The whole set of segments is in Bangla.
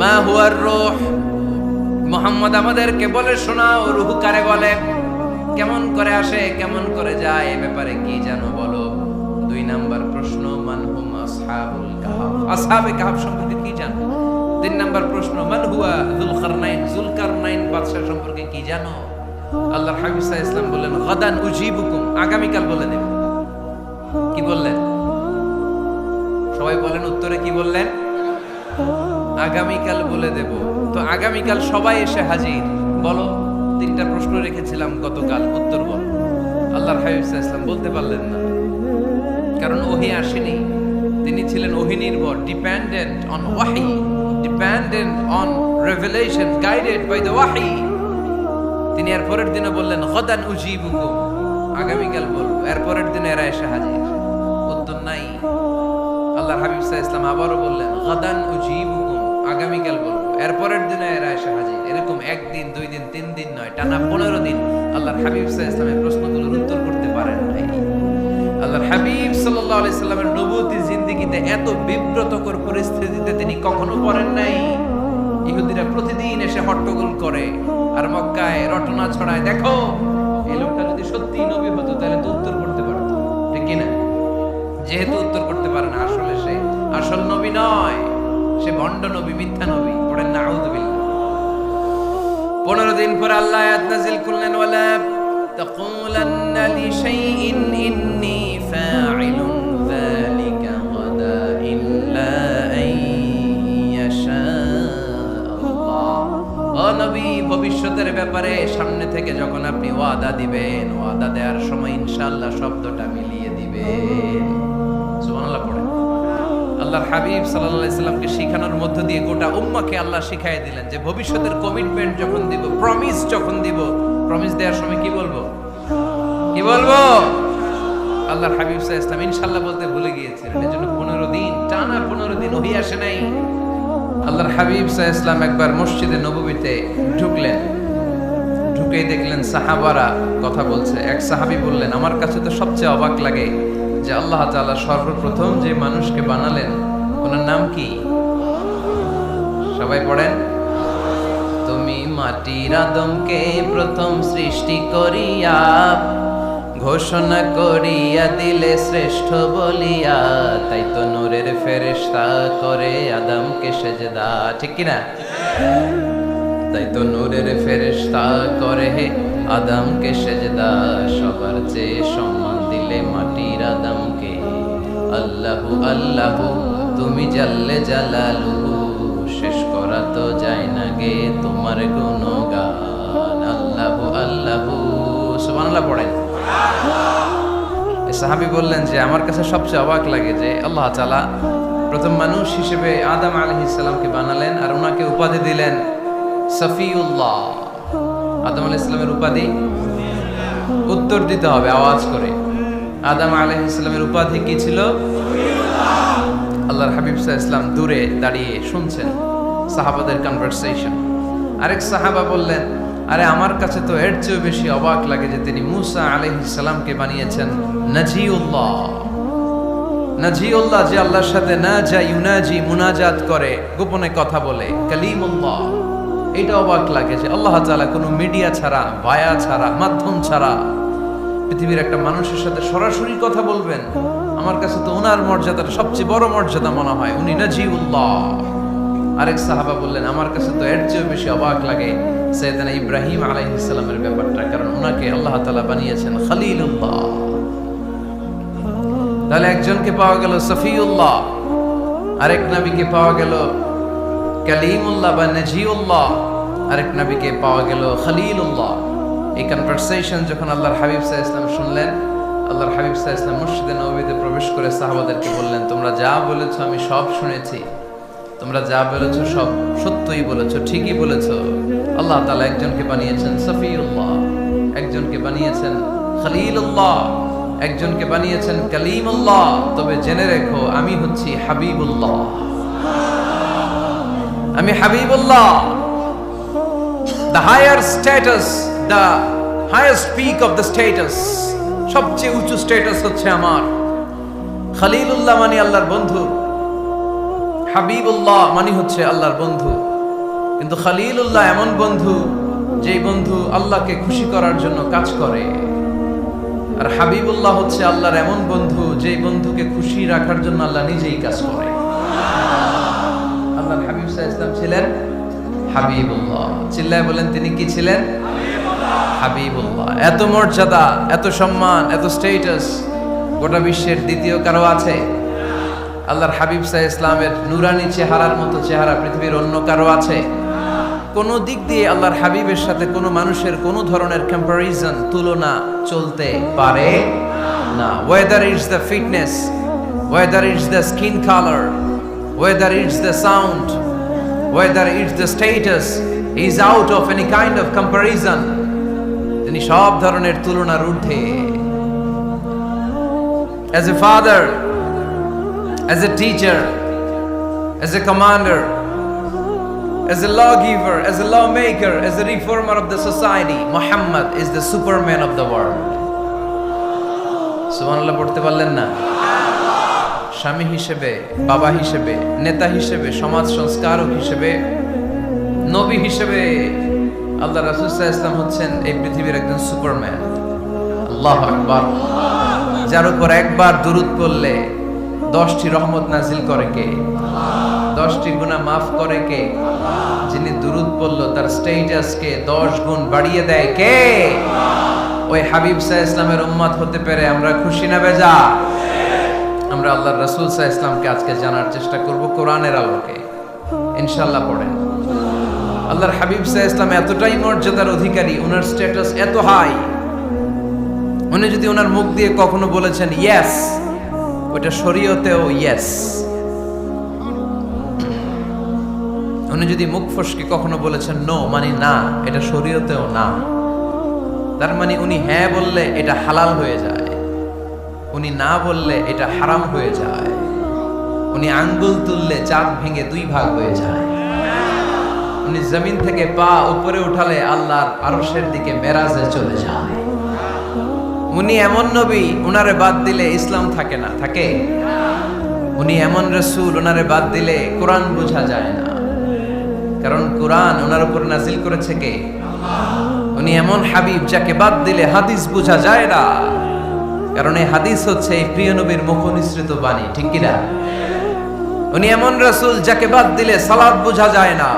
মা হুয়ার রূহ, মুহাম্মদ আমাদেরকে বলে শোনাও রূহ কারে বলে, কেমন করে আসে, কেমন করে যায়, এ ব্যাপারে কি জানো বলো। 2 নাম্বার প্রশ্ন, মান হুম আসহাবুল কাহফ, আসহাবে কাহফ সম্পর্কে কি জানো। 3 নাম্বার প্রশ্ন, মান হুয়া যুলকারনাইন, যুলকারনাইন বাদশা সম্পর্কে কি জানো। আল্লাহর হাবিব সাল্লাল্লাহু আলাইহি ওয়াসাল্লাম বললেন গাদান উজিবুকুম, আগামীকাল বলে দেব। কি বললেন? সবাই বলেন উত্তরে কি বললেন? আগামীকাল বলে দেব। তো আগামীকাল সবাই এসে হাজির। বলো, 3টা প্রশ্ন রেখেছিলাম গতকাল, উত্তর বলো। আল্লাহর হাবিব সাল্লাল্লাহু আলাইহি ওয়াসাল্লাম বলতে পারলেন না, কারণ ওহী আসেনি। তিনি ছিলেন ওহী নির্ভর, dependent on wahi, dependent on revelation, guided by the wahi. তিনি এর পরের দিনে বললেন গাদান উজিবুকুম, আগামীকাল বলবো। এর পরের দিনে এরা এসে হাজির, উত্তর নাই। আল্লাহর হাবিব সাল্লাল্লাহু আলাইহি ওয়াসাল্লাম আবারও বললেন গাদান উজিবুকুম, আগামীকাল বলবো। এর পরের দিনে এরা এসে হাজির। এরকম 1 দিন 2 দিন 3 দিন নয়, টানা 15 দিন আল্লাহর হাবিব সাল্লাল্লাহু আলাইহি ওয়াসাল্লামের প্রশ্নগুলোর উত্তর করতে পারেন নাই। আল্লাহর হাবিব সাল্লাল্লাহু আলাইহি সাল্লামের নবুয়তি জিন্দেগিতে এত বিব্রতকর পরিস্থিতিতে তিনি কখনো পড়েন নাই। ইহুদিরা প্রতিদিন এসে হট্টগোল করে আর মক্কায় রটনা ছড়ায়, দেখো এই লোকটা যদি সত্যি নবী হতো তাহলে তো উত্তর করতে পারতো, ঠিক কি না? যেহেতু উত্তর করতে পারে না, আসলে সে আসল নবী নয়, সে ভণ্ড নবী, মিথ্যা নবী। পড়েন না আউযুবিল্লাহ। 15 দিন পর আল্লাহ আয়াত নাযিল করলেন, ওয়ালা তাকুলান্না লিশাইইন ইন্নী ফাইলুন যালিকা গাদা ইল্লা আইয়াশা আল্লাহ। ও নবী, ভবিষ্যতের ব্যাপারে সামনে থেকে যখন আপনি ওয়াদা দিবেন, ওয়াদা দেওয়ার সময় ইনশাআল্লাহ শব্দটা মিলিয়ে দিবেন। সুবহানাল্লাহ পড়েন। আল্লাহর হাবিব সাল্লাল্লাহু আলাইহি সাল্লামকে শিখানোর মধ্য দিয়ে গোটা উম্মাহকে আল্লাহ শিখাইয়ে দিলেন যে ভবিষ্যতের কমিটমেন্ট যখন দিব, প্রমিস যখন দিব, প্রমিস দেওয়ার সময় কি বলবো? কি বলবো? আল্লাহর হাবিব সাল্লাল্লাহু আলাইহি সাল্লাম ইনশাআল্লাহ বলতে ভুলে গিয়েছিলেন। এজন্য 15 দিন, টানা 15 দিন ওহী আসে নাই। আল্লাহর হাবিব সাল্লাল্লাহু আলাইহি সাল্লাম একবার মসজিদে নববীতে ঢুকলেন, ঢুকেই দেখলেন সাহাবারা কথা বলছে। এক সাহাবী বললেন, আমার কাছে তো সবচেয়ে অবাক লাগে যে আল্লাহ তাআলা সর্বপ্রথম যে মানুষকে বানালেন ওনার নাম কি? সবাই পড়েন। তুমি মাটির আদমকে প্রথম সৃষ্টি করিয়া ঘোষণা করিয়া দিলে শ্রেষ্ঠ বলিয়া, তাই তো নূরের ফেরেশতা করে আদমকে সেজদা, ঠিক কি না? তাই তো নূরের ফেরেশতা করে আদমকে সেজদা, সবার চেয়ে সম্মান দিলে মাটির আদমকে। আল্লাহু আল্লাহু তুমি জাল্লে জালালুহু, শেষ করা তো যায় না গে তোমার গুণগান। আল্লাহু আল্লাহু, সুবহানাল্লাহ পড়েন। সাহাবী বললেন যে আমার কাছে সবচেয়ে অবাক লাগে যে আল্লাহ তাআলা প্রথম মানুষ হিসেবে আদম আলাইহিস সালামকে বানালেন আর ওনাকে উপাধি দিলেন সফিউল্লাহ। আদম আলাইহিস সালামের উপাধি উত্তর দিতে হবে আওয়াজ করে। আদম আলাইহিস সালামের উপাধি কি ছিল? আল্লাহর হাবিব সাল্লাল্লাহু আলাইহি ওয়াসাল্লাম দূরে দাঁড়িয়ে শুনছেন সাহাবাদের কনভারসেশন। আরেক সাহাবা বললেন, আরে আমার কাছে তো এর চেয়ে বেশি অবাক লাগে যে তিনি মুসা আলাইহিস সালামকে বানিয়েছেন নাজিউল্লাহ। নাজিউল্লাহ, যে আল্লাহর সাথে নাজা ইউনাজি, মুনাজাত করে, গোপনে কথা বলে, কালিমুল্লাহ। এটা অবাক লাগে যে আল্লাহ তাআলা কোনো মিডিয়া ছাড়া, ভায়া ছাড়া, মাধ্যম ছাড়া পৃথিবীর একটা মানুষের সাথে সরাসরি কথা বলবেন। আমার কাছে তো ওনার মর্যাদাটা সবচেয়ে বড় মর্যাদা মনে হয়, উনি নাজিউল্লাহ। আরেক সাহাবা বললেন, আমার কাছে তো এর চেয়ে বেশি অবাক লাগে সাইয়েদনা ইব্রাহিম আলাইহিস সালামের ব্যাপারটা, কারণ ওনাকে আল্লাহ তাআলা বানিয়েছেন খলিলুল্লাহ। তাহলে একজনকে পাওয়া গেল সফিউল্লাহ, আরেক নবীকে পাওয়া গেল কালিমুল্লাহ বা নাজিউল্লাহ, আরেক নবীকে পাওয়া গেল খলিলুল্লাহ। এই কনভারসেশন যখন আল্লাহর হাবিব সাল্লাল্লাহু আলাইহি ওয়াসাল্লাম শুনলেন, আল্লাহর হাবিব সাল্লাল্লাহু আলাইহি ওয়াসাল্লাম মসজিদে নববীতে প্রবেশ করে সাহাবাদেরকে বললেন, তোমরা যা বলেছো আমি সব শুনেছি, তোমরা যা বলেছো সব সত্যই বলেছো, ঠিকই বলেছো। আল্লাহ তাআলা একজনকে বানিয়েছেন সফিউল্লাহ, একজনকে বানিয়েছেন খলিলুল্লাহ, একজনকে বানিয়েছেন কালিমুল্লাহ। তবে জেনে রেখো আমি হচ্ছি হাবিবুল্লাহ, আমি Habibullah. The higher status, the highest peak of the status, সবচেয়ে উঁচু স্ট্যাটাস হচ্ছে আমার। খলিলুল্লাহ মানে আল্লাহর বন্ধু, হাবিবুল্লাহ মানে হচ্ছে আল্লাহর বন্ধু। কিন্তু খলিলুল্লাহ এমন বন্ধু, যেই বন্ধু আল্লাহকে খুশি করার জন্য কাজ করে। আর হাবিবুল্লাহ হচ্ছে আল্লাহর এমন বন্ধু, যেই বন্ধুকে খুশি রাখার জন্য আল্লাহ নিজেই কাজ করে। আল্লাহর হাবিব সাল্লাল্লাহু আলাইহি ওয়াসাল্লাম ছিলেন হাবিবুল্লাহ। চিল্লায় বলেন, তিনি কি ছিলেন? হাবিবুল্লাহ। এত মর্যাদা, এত সম্মান, এত স্ট্যাটাস গোটা বিশ্বের দ্বিতীয় কারো আছে? আল্লাহর হাবিব সাল্লাল্লাহু আলাইহি ওয়াসাল্লামের নুরানি চেহারার মতো চেহারা পৃথিবীর অন্য কারো আছে? কোন দিক দিয়ে আল্লাহর হাবিবের সাথে কোনো মানুষের কোনো ধরনের কম্পারিজন, তুলনা চলতে পারে না। Whether it's the fitness, whether it's the skin colour, whether it's the sound, whether it's the status, he is out of any kind of comparison. তিনি সব ধরনের তুলনার ঊর্ধ্বে। As a father, as a teacher, as a commander, as a lawgiver, as a lawmaker, as a reformer of the society, Muhammad is the superman of the world. সুবহানাল্লাহ পড়তে পারলেন না? স্বামী হিসেবে, বাবা হিসেবে, নেতা হিসেবে, সমাজ সংস্কারক হিসেবে, নবী হিসেবে আল্লাহ রাসূল সাল্লাল্লাহু আলাইহি ওয়াসাল্লাম হচ্ছেন এই পৃথিবীর একজন সুপারম্যান। আল্লাহু আকবার। যার উপর একবার দুরূদ পড়লে 10টি রহমত নাজিল করে কে? 10টি গুনাহ মাফ করে কে? যিনি দুরূদ পড়লো তার স্ট্যাটাসকে 10 গুণ বাড়িয়ে দেয় কে? ওই হাবিব সাল্লাল্লাহু আলাইহি ওয়াসাল্লামের উম্মত হতে পেরে আমরা খুশি না বেজা? আমরা আল্লাহর রাসূল সাল্লাল্লাহু আলাইহি ওয়াসাল্লামকে আজকে জানার চেষ্টা করব কোরআনের আলোকে, ইনশাআল্লাহ। পড়েন। আল্লাহর হাবিব সাল্লাল্লাহু আলাইহি ওয়াসাল্লাম এতটাই মর্যাদার অধিকারী, ওনার স্ট্যাটাস এত হাই, উনি যদি ওনার মুখ দিয়ে কখনো বলেছেন ইয়েস, ওটা শরীয়তেও ইয়েস। উনি যদি মুখ ফসকে কখনো বলেছেন নো, মানে না, এটা শরীয়তেও না। তার মানে উনি হ্যাঁ বললে এটা হালাল হয়ে যায়, উনি না বললে এটা হারাম হয়ে যায়। উনি আঙ্গুল তুললে চাঁদ ভেঙে 2 ভাগ হয়ে যায়। উনি জমিন থেকে পা উপরে উঠালে আল্লাহর আরশের দিকে মেরাজে চলে যায়। উনি এমন নবী, উনারে বাদ দিলে ইসলাম থাকে না, থাকে? উনি এমন রাসূল, উনারে বাদ দিলে কোরআন বোঝা যায় না, কারণ কোরআন ওনার উপর নাজিল করেছে কে? উনি এমন হাবিব, যাকে বাদ দিলে হাদিস বোঝা যায় না, কারণ এই হাদিস হচ্ছে এই প্রিয় নবীর মুখনিসৃত বাণী, ঠিক কি না? উনি এমন রাসূল, যাকে বাদ দিলে সালাত বোঝা যায় না,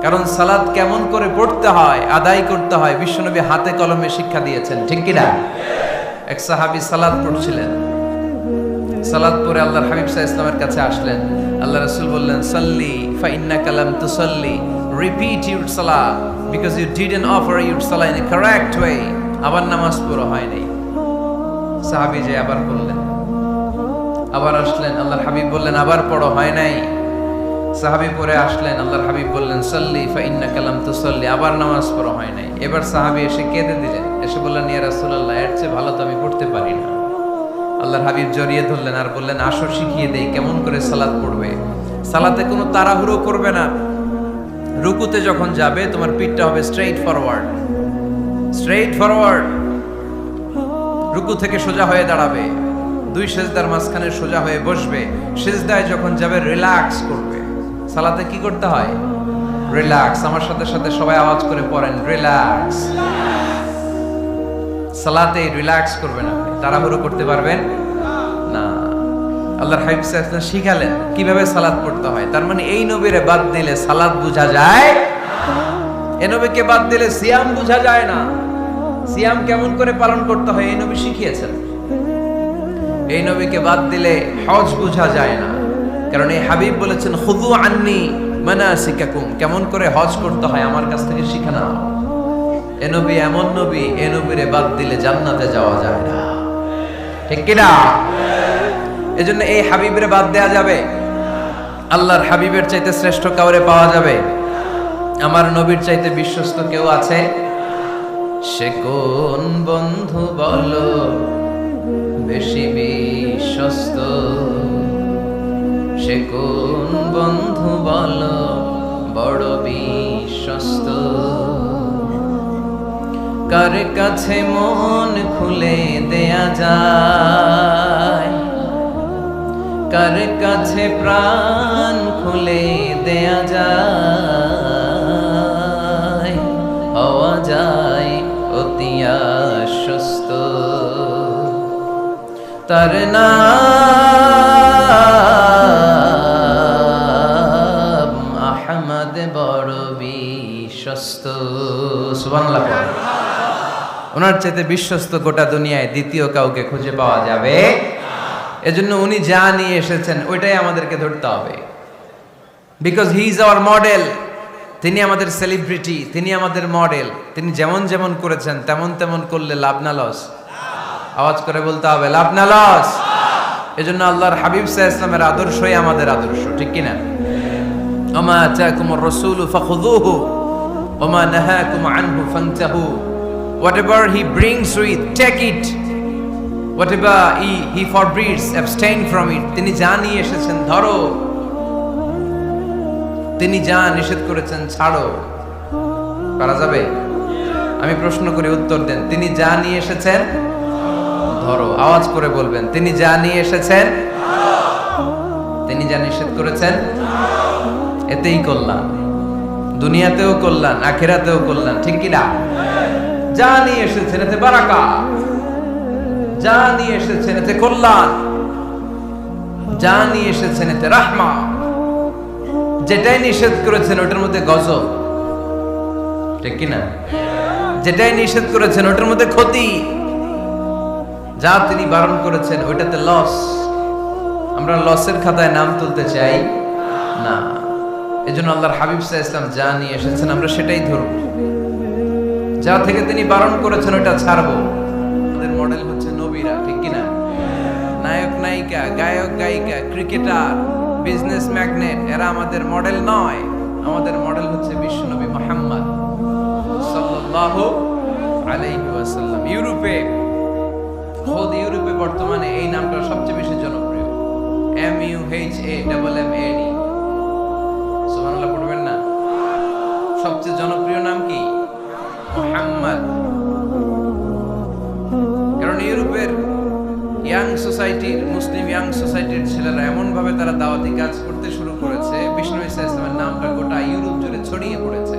কারণ সালাত কেমন করে পড়তে হয়, আদায় করতে হয় বিশ্বনবী হাতে কলমে শিক্ষা দিয়েছেন, ঠিক কি না? এক সাহাবী সালাত পড়ছিলেন, সালাত পড়ে আল্লাহর হাবিব সাল্লাল্লাহু আলাইহি ওয়াসাল্লামের কাছে আসলেন। আল্লাহ রাসূল বললেন, সাল্লি ফা ইন্নাকা লাম তুসাল্লি, repeat your salat because you didn't offer your salat in a correct way. আবার নামাজ পড়া হয় নাই। সাহাবী যে আবার বললেন, আবার আসলেন, আল্লাহর হাবিব বললেন আবার পড়া হয় নাই। সাহাবী পরে আসলেন, আল্লাহর হাবিব বললেন সাল্লি ফা ইন্নাকা লাম তুসাল্লি, আবার নামাজ পড়া হয় নাই। এবার সাহাবী এসে কেঁদে দিলেন, এসে বললেন, ইয়া রাসূলুল্লাহ, এর চেয়ে ভালো তো আমি পড়তে পারি না। আল্লাহর হাবিব জড়িয়ে ধরলেন আর বললেন, আসো শিখিয়ে দেই কেমন করে সালাত পড়বে। সালাতে কোনো তাড়াহুড়ো করবে না। রুকুতে যখন যাবে তোমার পিঠটা হবে স্ট্রেইট ফরওয়ার্ড, স্ট্রেইট ফরওয়ার্ড। রুকু থেকে সোজা হয়ে দাঁড়াবে, 2 সেজদার মাঝখানে সোজা হয়ে বসবে। সেজদায় যখন যাবে রিল্যাক্স করবে। সালাতে কি করতে হয়? রিল্যাক্স। আমার সাথে সাথে সবাই আওয়াজ করে পড়েন, রিল্যাক্স। সালাতে রিল্যাক্স করবেন, আপনি তাড়াহুড়ো করতে পারবেন না। আল্লাহর হাবিব সাল্লাল্লাহু আলাইহি ওয়াসাল্লাম শিখালেন কিভাবে সালাত পড়তে হয়। তার মানে এই নবীরে বাদ দিলে সালাত বোঝা যায়, এই নবীকে বাদ দিলে সিয়াম বোঝা যায় না। সিয়াম কেমন করে পালন করতে হয় এই নবী শিখিয়েছেন। এই নবীকে বাদ দিলে হজ বোঝা যায় না, কারণ এই হাবিব বলেছেন, খুযু আন্নী মানাসিকাকুম, কেমন করে হজ করতে হয় আমার কাছ থেকে শিখে নাও। এ নবী এমন নবী, এ নবীরে বাদ দিলে জান্নাতে যাওয়া যায় না, ঠিক কি না? এজন্য এই হাবিবের বাদ দেয়া যাবে? আল্লাহর হাবিবের চাইতে শ্রেষ্ঠ কাউরে পাওয়া যাবে? আমার নবীর চাইতে বিশ্বস্ত কেউ আছে? সে কোন বন্ধু বলো বেশি বিশ্বস্ত? সে কোন বন্ধু বলো বড় বিশ্বস্ত? কার কাছে মন খুলে দেয়া যায়, কার কাছে প্রাণ খুলে দেয়া যায়? তার নাম আহমদ বড় বিশ্বস্ত। সুবহানাল্লাহ। ওনার চাইতে বিশ্বস্ত গোটা দুনিয়ায় দ্বিতীয় কাউকে খুঁজে পাওয়া যাবে। এজন্য উনি যা নিয়ে এসেছেন ওইটাই আমাদেরকে ধরতে হবে, because he is our model. তিনি আমাদের সেলিব্রিটি, তিনি আমাদের মডেল। তিনি যেমন যেমন করেছেন তেমন তেমন করলে লাভ না লস? আওয়াজ করে বলতে হবে লাভ না লস? এজন্য আল্লাহর হাবিব সাল্লাল্লাহু আলাইহি ওয়াসাল্লামের আদর্শই আমাদের আদর্শ, ঠিক কি না? ওমা আতাকুমুর রাসূলু ফাখুযুহু ওমা নাহাকুম আনহু ফান্তাহু। Whatever he brings with, take it. Whatever he forbids, abstain from it. তিনি যা নিয়ে এসেছেন ধরো, তিনি যা নিষেধ করেছেন ছাড়ো। পারা যাবে? আমি প্রশ্ন করি, উত্তর দেন। তিনি যা নিয়ে এসেছেন ধরো। আওয়াজ করে বলবেন, তিনি যা নিয়ে এসেছেন, তিনি যা নিষেধ করেছেন, এতেই কল্যাণ। দুনিয়াতেও কল্যাণ, আখিরাতেও কল্যাণ, ঠিক কি না? যা নিয়ে এসেছেন এতে বারাকা, যা নিয়ে এসেছেন এতে কল্যাণ, যা নিয়ে এসেছেন এতে রাহমা। যেটাই নিষেধ করেছেন ওটার মধ্যে গজব, ঠিক কি না? যেটাই নিষেধ করেছেন ওটার মধ্যে ক্ষতি, যা তিনি বারণ করেছেন ওইটাতে লস। আমরা লসের খাতায় নাম তুলতে চাই না। এজন্য আল্লাহর হাবিব সাল্লাল্লাহু আলাইহি ওয়াসাল্লাম যা নিয়ে এসেছেন আমরা সেটাই ধরব। যা থেকে তিনি বারণ করেছেন ওটা ছাড়বো। আমাদের মডেল হচ্ছে নবীরা, ঠিক কি না? নায়ক নায়িকা, গায়ক গায়িকা, ক্রিকেটার, বিজনেস ম্যাগনেট, এরা আমাদের মডেল নয়। আমাদের মডেল হচ্ছে বিশ্বনবী মুহাম্মদ সাল্লাল্লাহু আলাইহি ওয়াসাল্লাম। ইউরোপে বর্তমানে এই নামটা সবচেয়ে বেশি জনপ্রিয়, MUHAMMAD। সুবহানাল্লাহ পড়বেন না? সবচেয়ে জনপ্রিয় নাম কি? মুহাম্মদ। কারণ ইউরোপের ইয়াং সোসাইটির, মুসলিম ইয়াং সোসাইটির ছেলেরা এমন ভাবে তারা দাওয়াতি কাজ করতে শুরু করেছে, বিষ্ণু ইসা ইসলামের নামটা গোটা ইউরোপ জুড়ে ছড়িয়ে পড়েছে।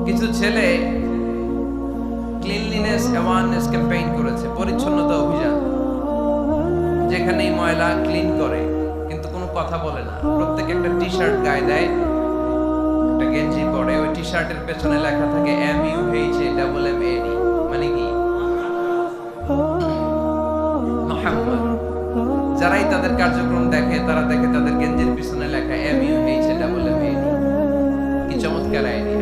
কিছু ছেলে ক্লিনলিনেস অ্যাওয়ারনেস ক্যাম্পেইন করেছে, পরিচ্ছন্নতা অভিযান। যেখানেই ময়লা ক্লিন করে, কিন্তু কোনো কথা বলে না। প্রত্যেক একটা টি শার্ট গায়ে দেয়, একটা গেঞ্জি পরে, ওই টি শার্টের পেছনে লেখা থাকে MUHAMMAD, মানে কি? মুহাম্মদ। যারাই তাদের কার্যক্রম দেখে তারা দেখে তাদের গেঞ্জির পিছনে লেখা MUHAMMAD। কি চমৎকার আইডিয়া!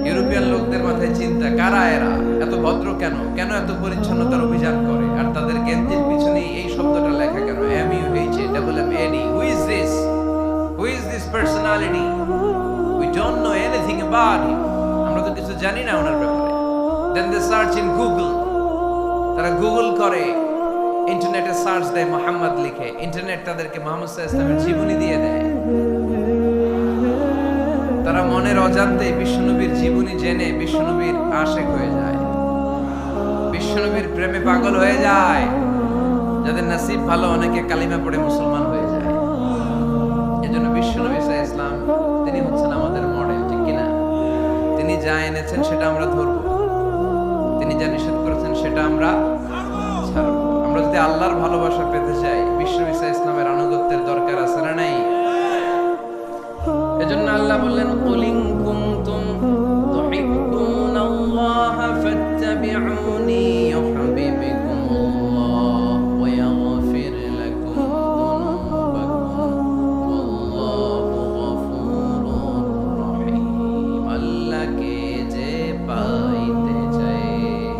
ইউরোপিয়ান লোকদের মাথায় চিন্তা, কারা এরা? এত ভদ্র কেন? কেন এত পরিচ্ছন্নতার অভিযান করে? আর তাদের গেঞ্জির পিছনে এই শব্দটা লেখা কেন? MUHAMMAD। Who is this? Who is this personality? We don't know anything about him. আমরা তো কিছু জানি না ওনার ব্যাপারে। Then they search in Google. তারা গুগল করে, ইন্টারনেটে সার্চ দেয় মুহাম্মদ লিখে। ইন্টারনেট তাদেরকে মুহাম্মদ সাল্লাল্লাহু আলাইহি ওয়াসাল্লামের জীবনী দিয়ে দেয়। তারা মনের অজান্তে বিশ্বনবীর জীবনী জেনে বিশ্বনবীর আশিক হয়ে যায়, বিশ্বনবীর প্রেমে পাগল হয়ে যায়। যাদের নসিব ভালো, অনেকে কালিমা পড়ে মুসলমান হয়ে যায়। এজন্য বিশ্বনবী সাল্লাল্লাহু আলাইহি ওয়াসাল্লাম তিনি হচ্ছেন আমাদের মডেল, ঠিক কি না? তিনি যা এনেছেন সেটা আমরা ধরব, তিনি যা নিষেধ করেছেন সেটা আমরা ছাড়ব। আমরা যদি আল্লাহর ভালোবাসা পেতে চাই, বিশ্বনবী সাল্লাল্লাহু আলাইহি ওয়াসাল্লামের আনুগত্যের দরকার আছে না নাই? এজন্য আল্লাহ বললেন, কুল ইন কুনতুম তুহিব্বুনাল্লাহ ফাত্তাবিউনি ইউহিব্বুকুমুল্লাহ ওয়া ইয়াগফির লাকুম যুনুবাকুম ওয়াল্লাহু গফুরুর রহিম। আল্লাহকে যে পাইতে চায়,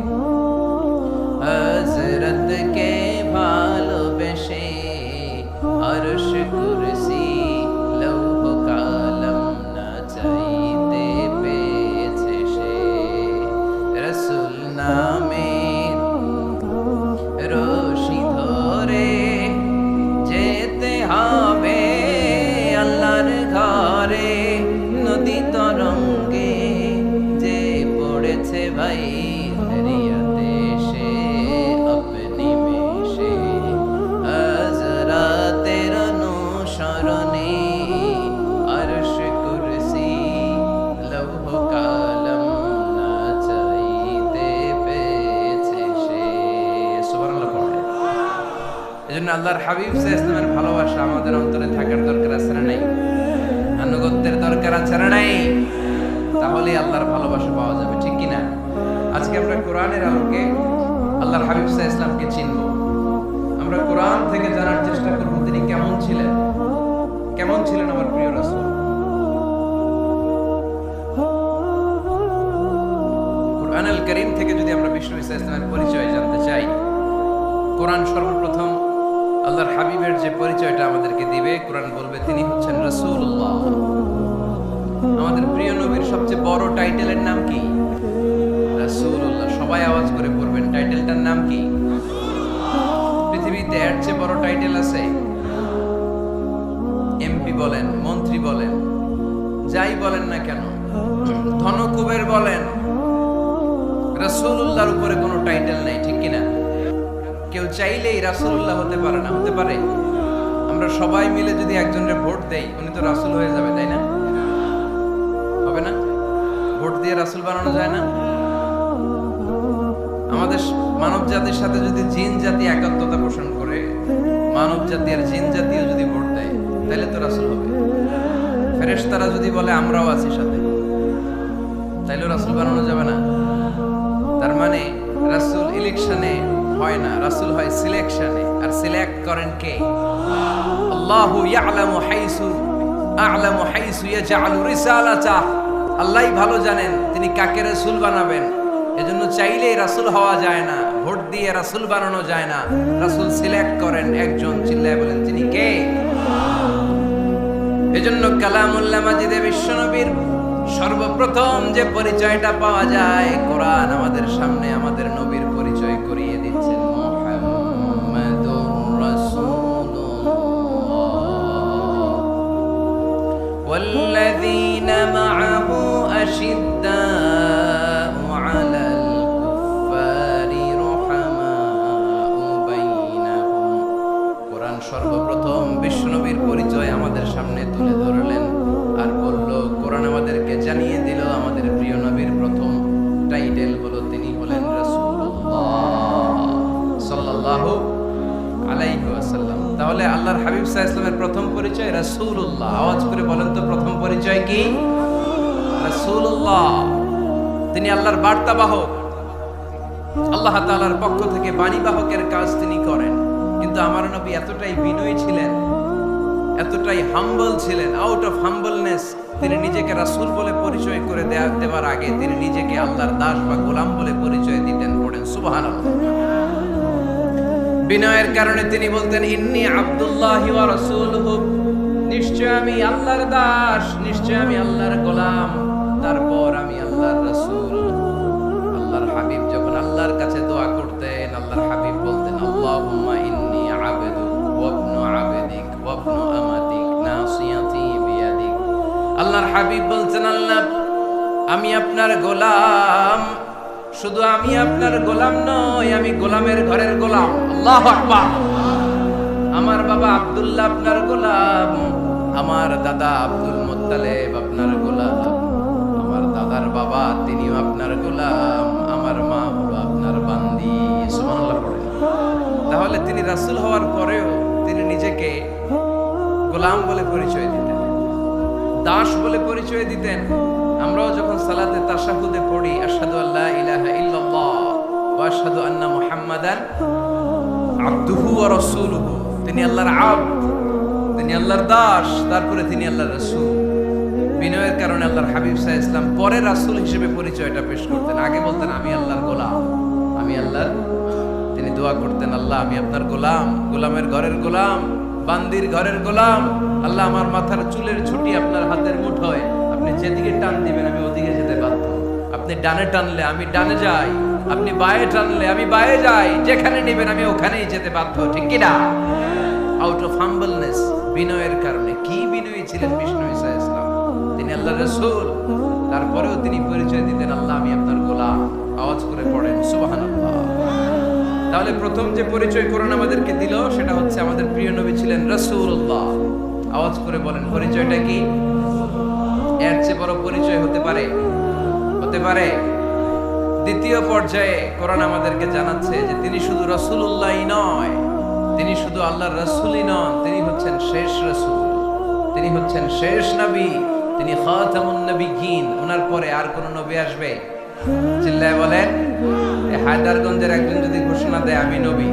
হযরতকে ভালোবেসে আরশ কুরসি লৌহ কালাম না চাই। আল্লাহর হাবিব সাল্লাল্লাহু আলাইহি ওয়াসাল্লামের ভালোবাসা আমাদের অন্তরে থাকার দরকার আছে না নাই? আনুগত্যের দরকার আছে না নাই? তাহলে আল্লাহর ভালোবাসা পাওয়া যাবে, ঠিক কি না? আজকে আমরা কোরআনের আলোকে আল্লাহর হাবিব সাল্লাল্লাহু আলাইহি ওয়াসাল্লামকে চিনব। আমরা কোরআন থেকে জানার চেষ্টা করব তিনি কেমন ছিলেন, কেমন ছিলেন আমার প্রিয় রাসূল। কোরআনুল কারীম থেকে যদি আমরা বিষ্ণু সাল্লাল্লাহু আলাইহি ওয়াসাল্লামের পরিচয় জানতে চাই, কোরআন সর্বপ্রথম আল্লাহর হাবিবের যে পরিচয়টা আমাদেরকে দিবে, কোরআন বলবে তিনি হচ্ছেন রাসূলুল্লাহ। আমাদের প্রিয় নবীর সবচেয়ে বড় টাইটেলের নাম কি? রাসূলুল্লাহ। সবাই আওয়াজ করে পড়বেন, টাইটেলটার নাম কি? পৃথিবীতে এর চেয়ে বড় টাইটেল আছে? এমপি বলেন, মন্ত্রী বলেন, যাই বলেন না কেন, ধনকুবের বলেন, রাসূলুল্লাহর উপরে কোনো টাইটেল নাই, ঠিক কি না? কেউ চাইলেই রাসূলুল্লাহ হতে পারে না, হতে পারে? আমরা সবাই মিলে যদি একজনের ভোট দেই, উনি তো রাসূল হয়ে যাবে, তাই না? হবে না? ভোট দিয়ে রাসূল বানানো যায় না? আমাদের মানব জাতির সাথে যদি জিন জাতি একাত্মতা পোষণ করে, মানব জাতি আর জিন জাতিও যদি ভোট দেয়, তাহলে তো রাসূল হবে। ফেরেশতারা যদি বলে আমরাও আছি সাথে, তাইলেও রাসূল বানানো যাবে না? তার মানে রাসূল ইলেকশনে হয় না, রাসূল হয় সিলেকশনে। আর সিলেক্ট করেন কে? আল্লাহু ইয়ালামু হাইসু ইয়াজআলু রিসালাতাহ। আল্লাহই ভালো জানেন তিনি কাকে রাসূল বানাবেন। এজন্য চাইলেই রাসূল হওয়া যায় না, ভোট দিয়ে রাসূল বানানো যায় না। রাসূল সিলেক্ট করেন একজন, চিল্লায় বলেন তিনি কে? এজন্য কালামুল্লাহ মাজিদে বিশ্বনবীর সর্বপ্রথম যে পরিচয়টা পাওয়া যায়, কোরআন আমাদের সামনে আমাদের নবীর পরিচয় করিয়ে দিচ্ছেন। মুহাম্মাদুর রাসূলুল্লাহ ওয়াল্লাযীনা মা'আহু আশিদ্দাউ আলাল কুফফারি রুহামাউ বাইনাহুম। কোরআন সর্বপ্রথম বিশ্বনবীর পরিচয় আমাদের সামনে তুলে ধরলেন আর বলল, কোরআন আমাদেরকে জানিয়ে দিল আমাদের প্রিয় নবীর প্রথম টাইটেল হলো তিনি হলেন রাসূলুল্লাহ সাল্লাল্লাহু আলাইহি ওয়াসাল্লাম। তাহলে আল্লাহর হাবিব সাল্লাল্লাহু আলাইহি ওয়াসাল্লামের প্রথম পরিচয় রাসূলুল্লাহ। আওয়াজ করে বলেন তো প্রথম পরিচয় কি? রাসূলুল্লাহ। তিনি আল্লাহর বার্তাবাহক, আল্লাহ তাআলার পক্ষ থেকে বাণীবাহকের কাজ তিনি করেন। কিন্তু আমার নবী এতটাই বিনয়ী ছিলেন, এতটাই হাম্বল ছিলেন, আউট অফ হাম্বলনেস তিনি নিজেকে রাসূল বলে পরিচয় করে দেওয়ার আগে তিনি নিজেকে আল্লাহর দাস বা গোলাম বলে পরিচয় দিতেন। পড়েন সুবহানাল্লাহ। বিনয়ের কারণে তিনি বলতেন ইন্নী আব্দুল্লাহি ওয়া রাসূলুহু, নিশ্চয় আমি আল্লাহর দাস, নিশ্চয় আমি আল্লাহর গোলাম, তারপর আমি আল্লাহর রাসূল। আল্লাহর হাবিব যখন আল্লাহর কাছে দোয়া করতেন, আল্লাহর হাবিব বলতেন আল্লাহুম্মা ইন্নী আবদুক ওয়া ইবনু আবদিক ওয়া ইবনু আমাতিক নাসিয়াতি বিয়াদিক। আল্লাহর হাবিব বলতেন আল্লাহ আমি আপনার গোলাম, শুধু আমি আপনার গোলাম নই, আমি গোলামের ঘরের গোলাম। আল্লাহু আকবার। আমার বাবা আব্দুল্লাহ আপনার গোলাম, আমার দাদা আব্দুল মুত্তালিব আপনার গোলাম, আমার দাদার বাবা তিনিও আপনার গোলাম, আমার মা হলো আপনার বান্দি। সুবহানাল্লাহ পড়েন। তাহলে তিনি রাসূল হওয়ার পরেও তিনি নিজেকে গোলাম বলে পরিচয় দিতেন, দাস বলে পরিচয় দিতেন। আমরাও যখন সালাতে তাশাহুদে পড়ি আশহাদু আল্লা ইলাহা ইল্লাল্লাহ ওয়া আশহাদু আন্না মুহাম্মাদান আবদুহু ওয়া রাসূলুহু, তিনি আল্লাহর আবদ, তিনি আল্লাহর দাস, তারপরে তিনি আল্লাহর রাসূল। বিনয়ের কারণে আল্লাহর হাবিব সাল্লাল্লাহু আলাইহি ওয়াসাল্লাম পরে রাসূল হিসেবে পরিচয়টা পেশ করতেন। আগে বলতেন আমি আল্লাহর গোলাম, আমি আল্লাহর। তিনি দোয়া করতেন আল্লাহ আমি আপনার গোলাম, গোলামের ঘরের গোলাম, বান্দির ঘরের গোলাম। আল্লাহ আমার মাথার চুলের ছুটি আপনার হাতের মুঠোয়, আপনি যেদিকে টান দিবেন আমি ওদিকে যেতে বাধ্য। আপনি ডানে টানলে আমি ডানে যাই, আপনি বায়ে টানলে আমি বায়ে যাই, যেখানে নেবেন আমি ওখানেই যেতে বাধ্য, ঠিক কি না? আউট অফ হাম্বলনেস, বিনয়ের কারণে। কি বিনয়ী ছিলেন বিষ্ণু ঈসা ইসলাম, তিনি আল্লাহর রাসূল, তারপরেও তিনি পরিচয় দিতেন আল্লাহ আমি আপনার গোলাম। আওয়াজ করে পড়েন সুবহানাল্লাহ। তাহলে প্রথম যে পরিচয় কোরআন আমাদেরকে দিল সেটা হচ্ছে আমাদের প্রিয় নবী ছিলেন রাসূলুল্লাহ। আওয়াজ করে বলেন পরিচয়টা কি? এর চেয়ে বড় পরিচয় হতে পারে? হতে পারে? দ্বিতীয় পর্যায়ে কোরআন আমাদেরকে জানাচ্ছে যে তিনি শুধু রাসূলুল্লাহই নয়, তিনি শুধু আল্লাহর রাসূলই নন, তিনি হচ্ছেন শেষ রাসূল, তিনি হচ্ছেন শেষ নবী, তিনি খাতামুন নবিয়্যিন। ওনার পরে আর কোন নবী আসবে? চিল্লায় বলেন। এই হায়দারগঞ্জের একজন যদি ঘোষণা দেয় আমি নবী,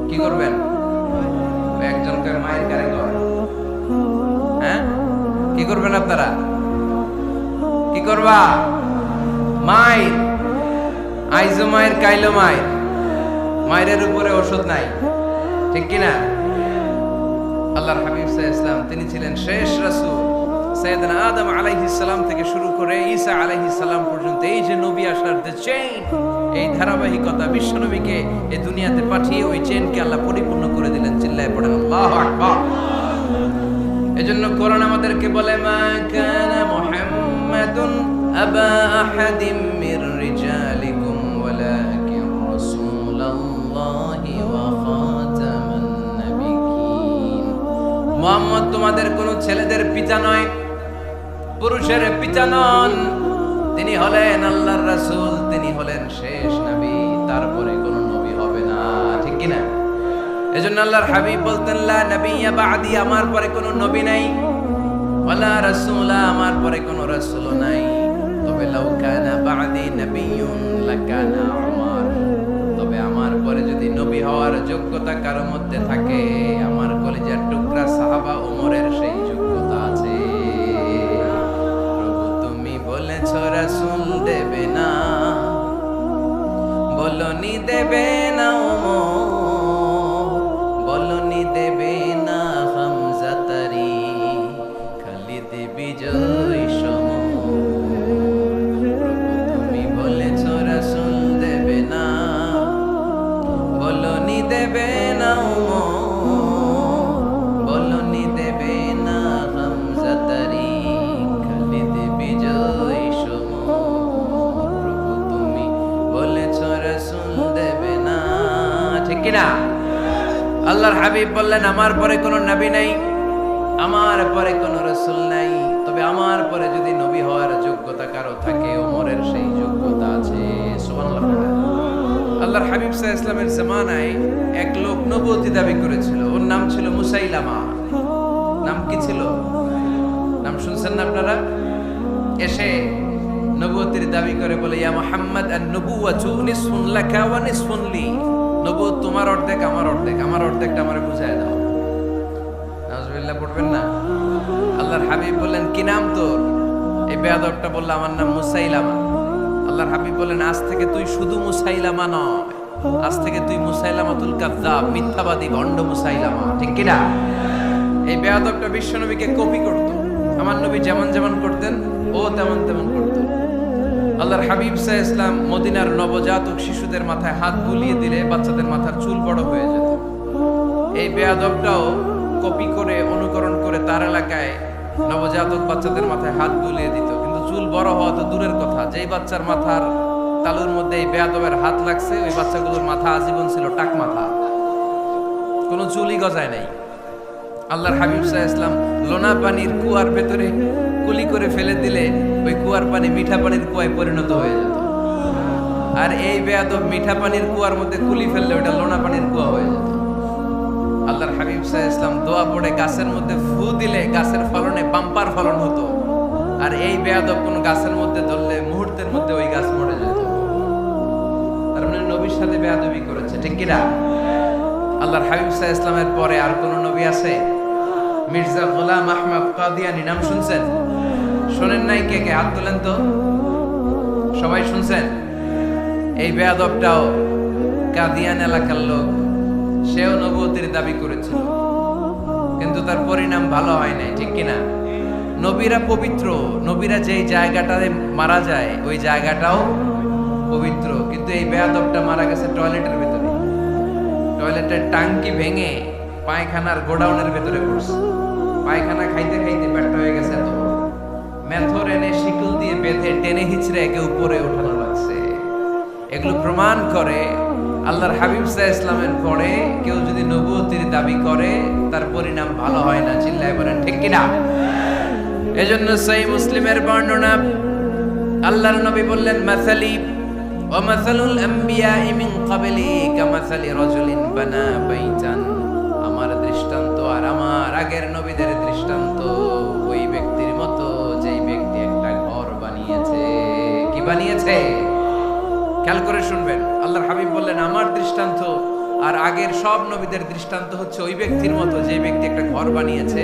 কি করবেন? একজনকে মায়ের কারে করেন, হ্যাঁ কি করবেন আপনারা? কি করবা? মায়ের আইজো মায়ের কাইলো মায়ের, মায়ের উপরে ওষুধ নাই, ঠিক কিনা? আল্লাহর হাবিব সাল্লাল্লাহু আলাইহি ওয়াসাল্লাম তিনি ছিলেন শেষ রাসূল। সাইয়েদনা আদম আলাইহিস সালাম থেকে শুরু করে ঈসা আলাইহিস সালাম পর্যন্ত এই যে নবী আসার যে চেইন, এই ধারাবাহিকতা, বিশ্ব নবীকে এই দুনিয়াতে পাঠিয়ে ওই চেইনকে আল্লাহ পরিপূর্ণ করে দিলেন। চিল্লায়ে পড়েন আল্লাহু আকবার। এজন্য কোরআন আমাদেরকে বলে মা কানা মুহাম্মাদুন আবা আহাদিম মির রিজালিকুম ওয়ালাকিন রাসূলুল্লাহি ওয়া খাতামান নাবিয়্যিন। মুহাম্মদ তোমাদের কোন ছেলেদের পিতা নয়, পুরুষের পিতা নন, তিনি হলেন আল্লাহর রাসূল, তিনি হলেন শেষ নবী, তারপরে কোন নবী হবে না, ঠিক কি না? এজন্য আল্লাহর হাবিব বলতেন লা নবিয়্যা বা'দি, আমার পরে কোন নবী নাই, ওয়ালা রাসূলা, আমার পরে কোন রাসূল নাই। তবে লাউ কানা বা'দি নবিয়্যুন লাকানা উমর, তবে আমার পরে যদি নবী হওয়ার যোগ্যতা কারো মধ্যে থাকে, আমার কলিজার টুকরা সাহাবা ওমরের সেই যোগ্যতা আছে। প্রভু তুমি বলেছো রাসূল দেবে না, বলনি দেবে না ওমর, বলনি দেবে না হামজা তারি, খালিদ বিজয় সম। প্রভু তুমি বলেছো রাসূল দেবে না, বলনি দেবে না ওমর, বলনি দেবে না হামজা তারি, খালিদ বিজয় সম। প্রভু তুমি বলেছো রাসূল দেবে না, ঠিক কি না? আল্লাহর হাবিব বললেন আমার পরে কোনো নবী নাই, আমার পরে কোনো রাসূল নাই, তবে আমার পরে যদি নবী হওয়ার যোগ্যতা কারো থাকে, ওমরের সেই যোগ্যতা আছে। সুবহানাল্লাহ। আল্লাহর হাবিব সাল্লাল্লাহু আলাইহি ওয়াসাল্লামের জামানায় এক লোক নবুয়তি দাবি করেছিল, ওর নাম ছিল মুসাইলামা। নাম কি ছিল? নাম শুনছেন না আপনারা? এসে নবুয়তির দাবি করে বলে ইয়া মুহাম্মদ আন-নবুওয়াতু নিসফুন লাকা ওয়া নিসফুন লি, নবুয়ত তোমার অর্ধেক আমার অর্ধেক, আমার অর্ধেকটা আমারে বুঝায় দাও। নাউজুবিল্লাহ পড়বেন না? আল্লাহর হাবিব বললেন কি নাম তোর? এই বেয়াদবটা বলল আমার নাম মুসাইলামা। আল্লাহর হাবিব বললেন আজ থেকে তুই শুধু মুসাইলামা নয়, আজ থেকে তুই মুসাইলামাতুল কাযযাব, মিথ্যাবাদী ভণ্ড মুসাইলামা, ঠিক কি না? এই বেয়াদবটা বিশ্বনবীকে কপি করত, আমার নবী যেমন যেমন করতেন ও তেমন তেমন করত। আল্লাহর হাবিব সাল্লাল্লাহু আলাইহি ওয়াসাল্লাম মদিনার নবজাতক শিশুদের মাথায় হাত বুলিয়ে দিলে বাচ্চাদের মাথার চুল বড় হয়ে যেত। এই বেয়াদবটাও কপি করে অনুকরণ করে তার এলাকায় নবজাতক বাচ্চাদের মাথায় হাত বুলিয়ে দিত, কিন্তু চুল বড় হওয়া তো দূরের কথা, যেই বাচ্চার মাথার তালুর মধ্যে এই বেয়াদবের হাত লাগছে ওই বাচ্চাগুলোর মাথা আজীবন ছিল টাক মাথা, কোনো চুলই গজায় নাই। আল্লাহর হাবিব সাল্লাল্লাহু আলাইহি ওয়াসাল্লাম লোনা পানির কুয়ার ভেতরে কুলি করে ফেলে দিলে ওই কুয়ার পানি মিঠা পানির কুয়ায় পরিণত হয়ে যেত। আর এই বেয়াদব মিঠা পানির কুয়ার মধ্যে কুলি ফেললে ওটা লোনা পানির কুয়া হয়ে যেত। আল্লাহর হাবিব সাল্লাল্লাহু আলাইহি ওয়াসাল্লাম দোয়া পড়ে গাছের মধ্যে ফু দিলে গাছের ফলনে বাম্পার ফলন হতো, আর এই বেয়াদব কোন গাছের মধ্যে ধরলে মুহূর্তের মধ্যে ওই গাছ মরে যেত। তার মানে নবীর সাথে বেয়াদবি করেছে, ঠিক কি না? আল্লাহর হাবিব সাল্লাল্লাহু আলাইহি ওয়াসাল্লামের পরে আর কোন নবী আছে? মির্জা গোলাম আহমদ কাদিয়ানী নাম শুনছেন? শোনেন নাই? কে কে হাত তোলেন তো? সবাই শুনছেন? এই বেয়াদবটাও কাদিয়ান এলাকার লোক, সেও নবুয়তির দাবি করেছিল, কিন্তু তার পরিণাম ভালো হয় নাই, ঠিক কিনা? নবীরা পবিত্র, নবীরা যেই জায়গাটাতে মারা যায় ওই জায়গাটাও পবিত্র, কিন্তু এই বেয়াদবটা মারা গেছে টয়লেটের ভিতরে, টয়লেটের টাঙ্কি ভেঙে পায়খানার গোডাউনের ভেতরে পড়ছে, পায়খানা খাইতে খাইতে ব্যর্থ হয়ে গেছে, এত মেথর এনে শিকল দিয়ে বেঁধে টেনে হিচড়ে একে উপরে ওঠানো লাগছে। এগুলো প্রমাণ করে আল্লাহর হাবিব সাল্লাল্লাহু আলাইহি ওয়াসাল্লামের পরে কেউ যদি নবুয়তির দাবি করে তার পরিণাম ভালো হয় না। চিল্লায় বলেন ঠিক কিনা? এজন্য সহিহ মুসলিমের বর্ণনা, আল্লাহর নবী বললেন মাসালি ওয়া মাসালুল আমবিয়াই মিন ক্বাবলি কামাসালি রাজুলিন বানা বাইতান, আমার দৃষ্টান্ত আর আমার আগের নবীদের দৃষ্টান্ত ওই ব্যক্তির মতো যেই ব্যক্তি একটা ঘর বানিয়েছে। কি বানিয়েছে? খেয়াল করে শুনবেন। আল্লাহর হাবিব বললেন আমার দৃষ্টান্ত আর আগের সব নবীদের দৃষ্টান্ত হচ্ছে ওই ব্যক্তির মতো যে ব্যক্তি একটা ঘর বানিয়েছে,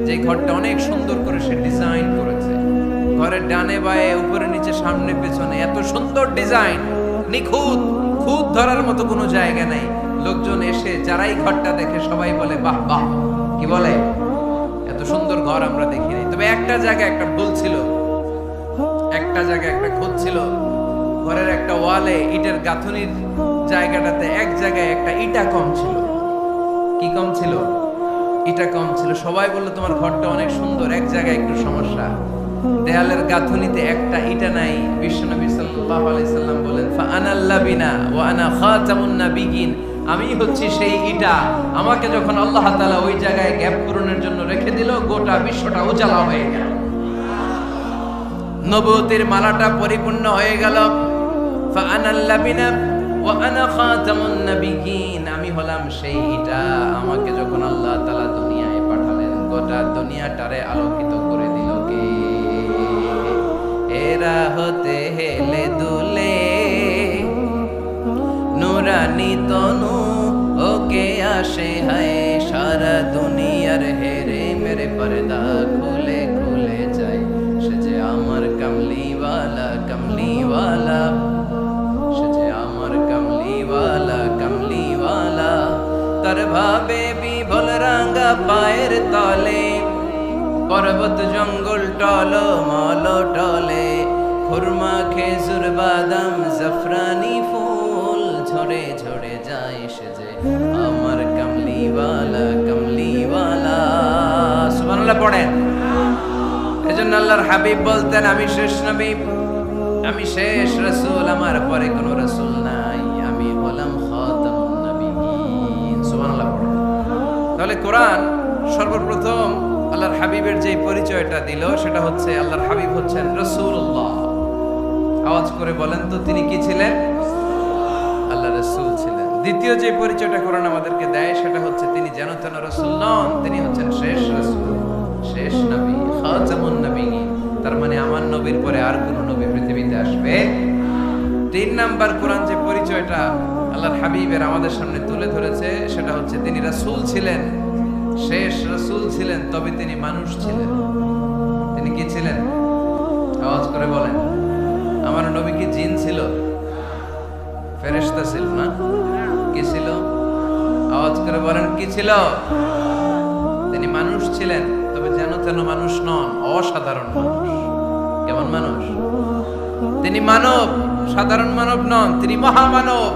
যে ঘরটা অনেক সুন্দর করে সে ডিজাইন করেছে। ঘরের ডানে বায়ে উপরে নিচে সামনে পেছনে এত সুন্দর ডিজাইন, নিখুঁত, খুঁত ধরার মতো কোনো জায়গা নাই। লোকজন এসে যারাই ঘরটা দেখে সবাই বলে বাহ বাহ। কি বলে? এত সুন্দর ঘর আমরা দেখি নাই। তবে একটা জায়গায় একটা ভুল ছিল, একটা জায়গায় একটা খুঁত ছিল। ঘরের একটা ওয়ালে ইটের গাঁথুনির জায়গাটাতে এক জায়গায় একটা ইটা কম ছিল। কি কম ছিল? ইটা কম ছিল। সবাই বললো তোমার ঘরটা অনেক সুন্দর, এক জায়গায় একটু সমস্যা, দেয়ালের গাঁথুনিতে একটা ইটা নাই। বিশ্বনবী সাল্লাল্লাহু আলাইহি সাল্লাম বলেন ফাআনাল লাবিনা ওয়া আনা খাতামুন নাবিয়িন, আমি হচ্ছি সেই ইটা। আমাকে যখন আল্লাহ তাআলা ওই জায়গায় গ্যাপ পূরণের জন্য রেখে দিল, গোটা বিশ্বটা উজালা হয়ে গেল, নবুয়তের মালাটা পরিপূর্ণ হয়ে গেল। ফাআনাল লাবিনা ওয়া আনা খাতামুন নাবিয়িন, আমি হলাম সেই ইটা। আমাকে যখন আল্লাহ তাআলা দুনিয়ায় পাঠালেন, গোটা দুনিয়াটারে আলোকিত করে দিল কে? এরা হতে হেলে দুলে নুরানি তনু ওকে আসে হায়, সারা দুনিয়ার হেরে মেরে পর্দা খুলে খুলে যায়। সে যে আমার কামলিওয়ালা কামলিওয়ালা, সে যে আমার কামলিওয়ালা কামলিওয়ালা। তার ভাবে বিভোল রাঙ্গা পায়ের তলে, পর্বত জঙ্গল টল মল টলে, খুরমা খেজুর বাদাম জাফরানি ফুল ঝরে ঝরে যায়। সে যে আমার কামলিওয়ালা কামলিওয়ালা। সুবহানাল্লাহ পড়েন। এজন্য আল্লাহর হাবিব বলতেন আমি শেষ নবী, আমি শেষ রাসূল, আমার পরে কোনো রাসূল নাই, আমি হলাম খাতামুন নাবিয়িন। সুবহানাল্লাহ পড়েন। তাহলে কোরআন সর্বপ্রথম আল্লাহর হাবিবের যে পরিচয়টা দিল সেটা হচ্ছে আল্লাহর হাবিব হচ্ছেন রাসূলুল্লাহ। আওয়াজ করে বলেন তো তিনি কি ছিলেন? আল্লাহর রাসূল ছিলেন। দ্বিতীয় যে পরিচয়টা কোরআন আমাদেরকে দেয় সেটা হচ্ছে তিনি যেন তেন রাসূল নন, তিনি হচ্ছেন শেষ রাসূল, শেষ নবী, খাতামুন নাবিয়িন। তার মানে আমার নবীর পরে আর কোনো নবী পৃথিবীতে আসবে। তিন নাম্বার কোরআন যে পরিচয়টা আল্লাহর হাবিবের আমাদের সামনে তুলে ধরেছে সেটা হচ্ছে তিনি রাসূল ছিলেন, শেষ রাসূল ছিলেন, তবে তিনি মানুষ ছিলেন। তিনি কি ছিলেন? আওয়াজ করে বলেন। আমার নবী কি জিন ছিল? ফেরেশতা ছিল না? কি ছিল? আওয়াজ করে বলেন কি ছিল? তিনি মানুষ ছিলেন, তবে যেন তেন মানুষ নন, অসাধারণ মানুষ। কেমন মানুষ? তিনি মানব, সাধারণ মানব নন, তিনি মহামানব।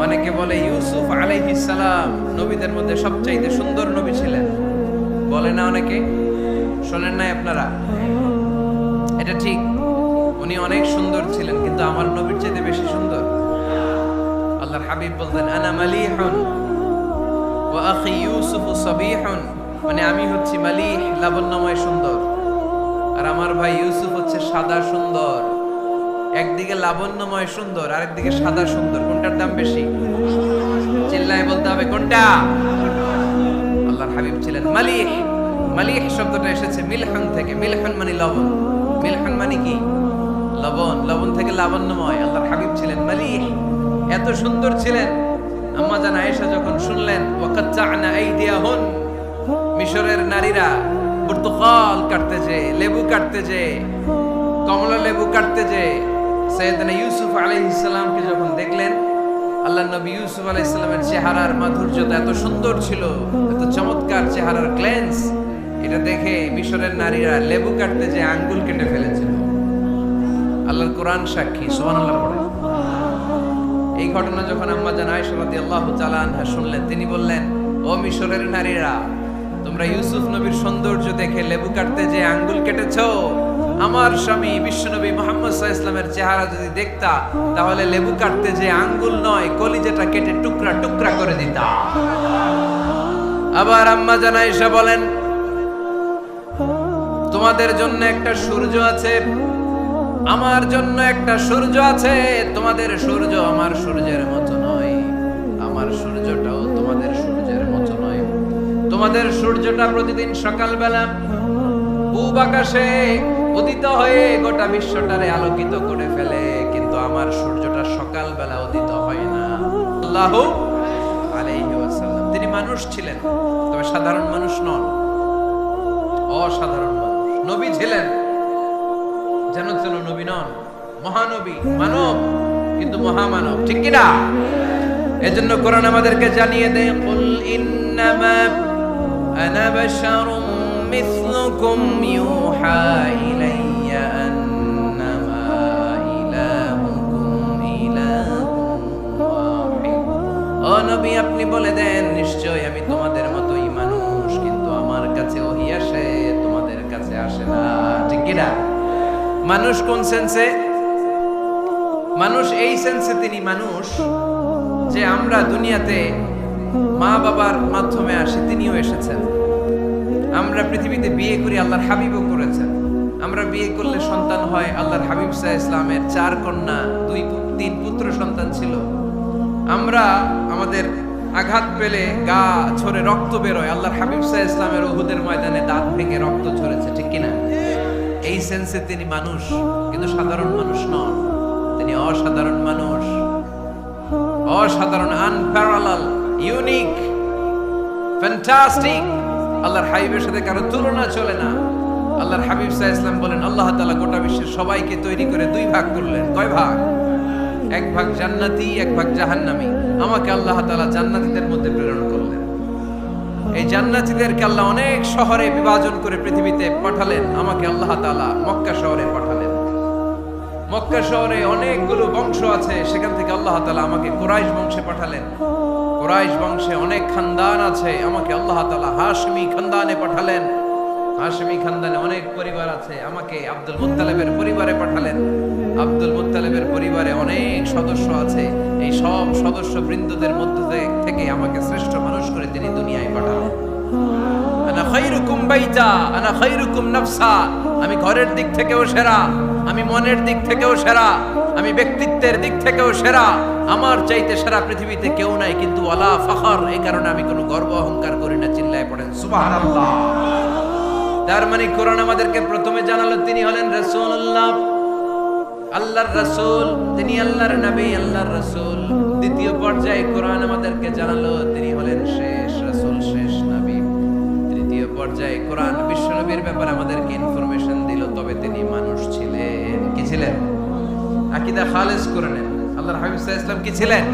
অনেকে বলে ইউসুফ আলাইহিস সালাম নবীদের মধ্যে সবচাইতে সুন্দর নবী ছিলেন, বলে না অনেকে? শোনেন নাই আপনারা? এটা ঠিক, উনি অনেক সুন্দর ছিলেন, কিন্তু আমার নবীর চাইতে বেশি সুন্দর। আল্লাহর হাবিব বলতেন আনা মালিহুন ওয়া আখি ইউসুফ সাবিহুন, মানে আমি হচ্ছি মালিহ, লাবণ্যময় সুন্দর, আর আমার ভাই ইউসুফ হচ্ছে সাদা সুন্দর। একদিকে লাবণ্যময় সুন্দর, আরেকদিকে সাদা সুন্দর, কোনটার দাম বেশি? চিল্লায় বলতে হবে কোনটা? আল্লাহর হাবিব ছিলেন মালিহ। মালিহ শব্দটা এসেছে মিলহান থেকে। মিলহান মানে লবণ, মিলহান মানে কি? লবণ, লবণ থেকে লাবণ্যময়। আল্লাহর হাবিব ছিলেন মালিহ, এত সুন্দর ছিলেন। আম্মা জান আয়েশা যখন শুনলেন ওয়াকাত্তা'না আইদিয়াহুন, মিশরের নারীরা পর্তুগাল কাটতে যে, লেবু কাটতে যে, কমলা লেবু কাটতে যে সাইয়েদনা ইউসুফ আলাইহিস সালামকে যখন দেখলেন, আল্লাহর নবী ইউসুফ আলাইহিস সালামের চেহারার মাধুর্যতা এত সুন্দর ছিল, এত চমৎকার চেহারার গ্ল্যান্স, এটা দেখে মিশরের নারীরা লেবু কাটতে যে আঙ্গুল কেটে ফেলেছিল। আল্লাহর কোরআন সাক্ষী। সুবহানাল্লাহ পড়ে। এই ঘটনা যখন আম্মা জান আয়েশা রাদিয়াল্লাহু তাআলা আনহা শুনলেন, তিনি বললেন ও মিশরের নারীরা, তোমরা ইউসুফ নবীর সৌন্দর্য দেখে লেবু কাটতে যে আঙ্গুল কেটেছো, আমার স্বামী বিশ্বনবী মুহাম্মদ সাল্লাল্লাহু আলাইহি ওয়াসাল্লামের চেহারা যদি দেখতা, তাহলে লেবু কাটতে যে আঙ্গুল নয়, কলিজাটা কেটে টুকরা টুকরা করে দিতা। আবার আম্মা জান আয়েশা বলেন, তোমাদের জন্য একটা সূর্য আছে, আমার জন্য একটা সূর্য আছে, তোমাদের সূর্য আমার সূর্যের মতো নয়, আমার সূর্যটাও তোমাদের সূর্যের মতো নয়। তোমাদের সূর্যটা প্রতিদিন সকালবেলা পূব আকাশে উদিত হয়ে গোটা বিশ্বটারে আলোকিত করে ফেলে, কিন্তু আমার সূর্যটা সকালবেলা উদিত হয় না। আল্লাহু আলাইহি ওয়াসাল্লাম তিনি মানুষ ছিলেন, তবে সাধারণ মানুষ নন, অসাধারণ মানুষ। নবী ছিলেন, যেন যেন নবী নন, মহানবী, মানব কিন্তু মহামানব, ঠিক কি না? এজন্য কোরআন আমাদেরকে জানিয়ে দেয়, কুল ইন্নামা আনা বাশারুম মিসলুকুম ইউহা ইলাইয়া আন্নামা ইলাহুকুম ইলাহুন ওয়াহিদ। ও নবী, আপনি বলে দেন, নিশ্চয় আমি তোমাদের মতোই মানুষ, কিন্তু আমার কাছে ওহী আসে, তোমাদের কাছে আসে না, ঠিক কি না? মানুষ কোন সেন্সে? মানুষ এই সেন্সে তিনি মানুষ যে আমরা দুনিয়াতে মা বাবার মাধ্যমে আসি, তিনিও এসেছেন। আমরা পৃথিবীতে বিয়ে করি, আল্লাহর হাবিবও করেছেন। আমরা বিয়ে করলে সন্তান হয়, আল্লাহর হাবিব সাল্লাল্লাহু আলাইহি ইসলামের 4 কন্যা 2-3 পুত্র সন্তান ছিল। আমরা আমাদের আঘাত পেলে গা ঝরে রক্ত বেরোয়, আল্লাহর হাবিব সাল্লাল্লাহু আলাইহি ইসলামের উহুদের ময়দানে দাঁত ভেঙে রক্ত ঝরেছে, ঠিক কিনা? এই সেন্সে তিনি মানুষ, কিন্তু সাধারণ মানুষ নন, তিনি অসাধারণ মানুষ, অসাধারণ, আনপ্যারালাল, ইউনিক, ফ্যান্টাস্টিক। আল্লাহর হাবিবের সাথে কারো তুলনা চলে না। আল্লাহর হাবিব সাল্লাল্লাহু আলাইহি ওয়াসাল্লাম বলেন, আল্লাহ তাআলা গোটা বিশ্বের সবাইকে তৈরি করে 2 ভাগ করলেন। কয় ভাগ? 1 ভাগ জান্নাতি, 1 ভাগ জাহান্নামী। আমাকে আল্লাহ তাআলা জান্নাতীদের মধ্যে প্রেরণ করলেন। এই জান্নাতীদেরকে আল্লাহ অনেক শহরে বিভাজন করে পৃথিবীতে পাঠালেন, আমাকে আল্লাহ তাআলা মক্কা শহরে পাঠালেন। মক্কা শহরে অনেকগুলো বংশ আছে, সেখান থেকে আল্লাহ তাআলা আমাকে কুরাইশ বংশে পাঠালেন। কুরাইশ বংশে অনেক খানদান আছে, আমাকে আল্লাহ তাআলা হাশমি খানদানে পাঠালেন। হাশমি খানদানে অনেক পরিবার আছে, আমাকে আব্দুল মুত্তালিবের পরিবারে পাঠালেন। আব্দুল মুত্তালিবের পরিবারে অনেক সদস্য আছে, এই সব সদস্য বৃন্দদের মধ্যে থেকে আমাকে শ্রেষ্ঠ মানুষ করে তিনি দুনিয়ায় পাঠালেন। আনা খায়রুকুম বাইতা আনা খায়রুকুম নাফসা, আমি ঘরের দিক থেকেও সেরা, আমি মনের দিক থেকেও সেরা, আমি ব্যক্তিত্বের দিক থেকেও সেরা, আমার চাইতে সেরা পৃথিবীতে কেউ নাই। কিন্তু ওয়ালা ফখর, এই কারণে আমি কোনো গর্ব অহংকার করি না। চিল্লায় পড়েন সুবহানাল্লাহ। তার মানে কোরআন আমাদেরকে প্রথমে জানালো তিনি হলেন রাসূলুল্লাহ, আল্লাহর রাসূল, তিনি আল্লাহর নবী, আল্লাহর রাসূল। দ্বিতীয় পর্যায়ে কোরআন আমাদেরকে জানালো তিনি হলেন শেষ রাসূল, শেষ নবী। তৃতীয় পর্যায়ে কোরআন বিশ্বনবীর ব্যাপারে আমাদেরকে ইনফরমেশন দিল, তবে তিনি মানুষ ছিলেন। কি ছিলেন? আকীদা খালেস করে নেন, আল্লাহর হাবিব সাল্লাল্লাহু আলাইহি ওয়াসাল্লাম কি ছিলেন?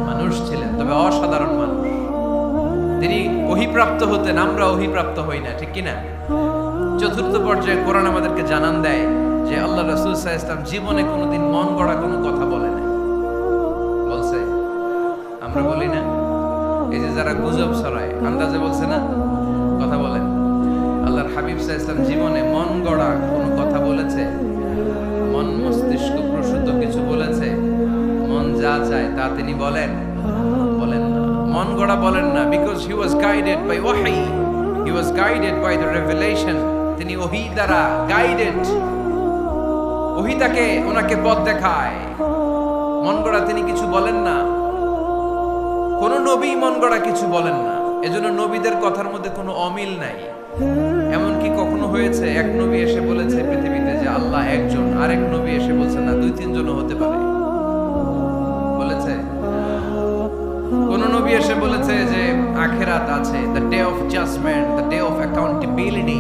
মানুষ ছিলেন, তবে অসাধারণ মানুষ। তিনি ওহীপ্রাপ্ত হতেন, আমরা ওহীপ্রাপ্ত হই না, ঠিক কি না? চতুর্থ পর্যায়ে কোরআন আমাদেরকে জানান দেয় যে আল্লাহ রাসূল সাল্লাল্লাহু আলাইহি ওয়াসাল্লাম জীবনে কোনোদিন মন গড়া কোনো কথা বলে না। বলছে? আমরা বলি না? এই যে যারা গুজব ছড়ায়, আন্দাজে বলছে না, কথা বলেন। আল্লাহর হাবিব সাল্লাল্লাহু আলাইহি ওয়াসাল্লাম জীবনে মন গড়া কোনো কথা বলেছে? মন মস্তিষ্ক প্রসূত কিছু বলেছে? মন যা চায় তা তিনি বলেন? বলেন না। মন গড়া বলেন না, because he was guided by ওয়াহি, he was guided by the revelation. তিনি ওহী দ্বারা গাইডেড, ওহী তাকে ওনাকে পথ দেখায়। মন গড়া তিনি কিছু বলেন না, কোন নবী মন গড়া কিছু বলেন না। এজন্য নবীদের কথার মধ্যে কোনো অমিল নাই। এমনকি কখনো হয়েছে এক নবী এসে বলেছে পৃথিবীতে যে আল্লাহ একজন, আরেক নবী এসে বলছে না 2-3 জনও হতে পারে? বলেছে? কোন নবী এসে বলেছে যে আখিরাত আছে, the day of judgement, the day of accountability,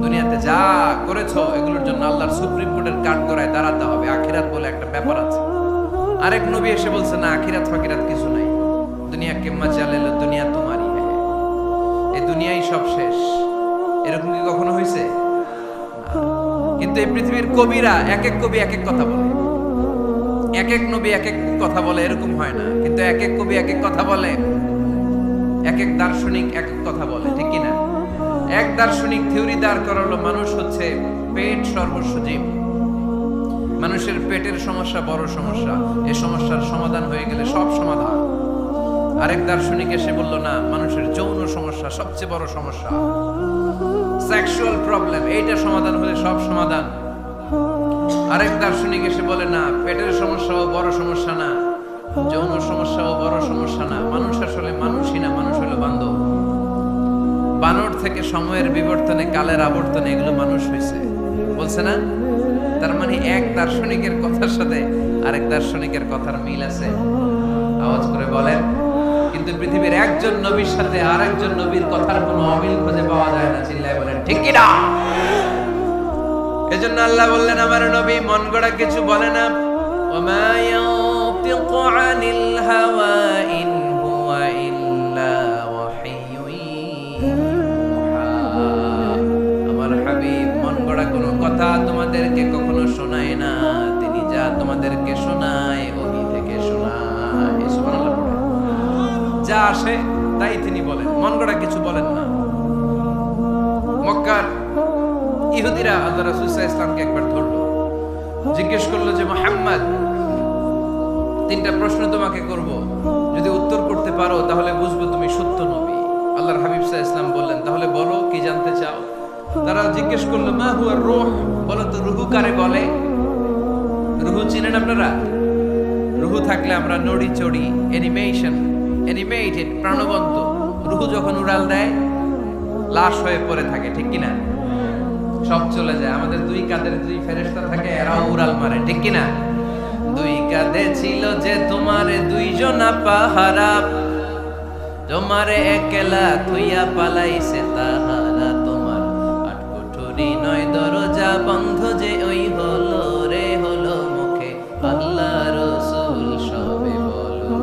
দুনিয়াতে যা করেছো এগুলোর জন্য আল্লাহর সুপ্রিম কোর্টের কাঠগড়ায় দাঁড়াতে হবে, আখিরাত বলে একটা ব্যাপার আছে? আরেক নবী এসে বলছে না, আখিরাত ফাকিরাত কিছু নাই, দুনিয়া কে মজা লেলো, দুনিয়া তোমারই হ্যাঁ, এই দুনিয়াই সব শেষ। এরকম কি কখনো হয়েছে? কিন্তু এই পৃথিবীর কবিরা এক এক কবি এক এক কথা বলে, এক এক নবী এক এক কথা বলে, এরকম হয় না। কিন্তু এক এক কবি এক এক কথা বলে, এক এক দার্শনিক এক এক কথা বলে, ঠিক কি না? এক দার্শনিক থিওরি দাঁড় করালো মানুষ হচ্ছে পেট সর্বস্ব জীব, মানুষের পেটের সমস্যা বড় সমস্যা, এই সমস্যার সমাধান হয়ে গেলে সব সমাধান। আরেক দার্শনিক এসে বলল না, মানুষের যৌন সমস্যা সবচেয়ে বড় সমস্যা, সেক্সুয়াল প্রবলেম, এইটা সমাধান হলে সব সমাধান। আরেক দার্শনিক এসে বলে না, পেটের সমস্যাও বড় সমস্যা না, যৌন সমস্যাও বড় সমস্যা না, মানুষ আসলে মানুষই না, মানুষ হলো বান্দর। বানর থেকে সময়ের বিবর্তনে, কালের আবর্তনে এগুলো মানুষ হয়েছে, বলছে না? তার মানে এক দার্শনিকের কথার সাথে আরেক দার্শনিকের কথার মিল আছে। আওয়াজ করে বলেন। কিন্তু পৃথিবীর একজন নবীর সাথে আরেকজন নবীর কথার কোনো অমিল খুঁজে পাওয়া যায় না। চিল্লায় বলেন ঠিক কি না? এজন্য আল্লাহ বললেন, আমার নবী মন গড়া কিছু বলে না। ওমা ইয়ানতিকু আনিল হাওয়া ইন হুয়া ইল্লা ওয়াহিয়ুন ইউহা। আমার হাবিব মন গড়া কোনো কথা তোমাদেরকে কখনো শোনায় না, তিনি যা তোমাদেরকে শোনায় ওহী থেকে শোনায়। সুবহানাল্লাহ। যা আসে তাই তিনি বলেন, মন গড়া কিছু বলেন না। মক্কার ইহুদিরা আল্লাহ রাসূল সাল্লাল্লাহু আলাইহি ওয়াসাল্লামকে একবার ধরলো, জিজ্ঞেস করলো যে মুহাম্মদ, তিনটা প্রশ্ন তোমাকে করব, যদি উত্তর করতে পারো তাহলে বুঝবো তুমি সত্য নবী। আল্লাহর হাবিব সাল্লাল্লাহু আলাইহি ওয়াসাল্লাম বললেন, তাহলে বলো কি জানতে চাও? তারা জিজ্ঞেস করলো, মা হুয়া রূহ, বলো তো রূহ কারে বলে? রূহ চিনেন আপনারা? রূহ থাকলে আমরা নড়ি চড়ি, অ্যানিমেটেড, প্রাণবন্ত। রূহ যখন উড়াল দেয় লাশ হয়ে পড়ে থাকে, ঠিক কিনা? সব চলে যায়। আমাদের দুই কাঁধের দুই ফেরেশতা থাকে, এরাও উড়াল মারে, ঠিক কিনা? দুই কাঁধে ছিল যে তোমারে দুইজনা পাহারা, তোমারে একলা থইয়া পালাইছে তাহারা। তোমার আট কোঠরি নয় দরজা বন্ধ যে ওই হলো রে হলো মুখে আল্লাহ রাসূল সবে বলো।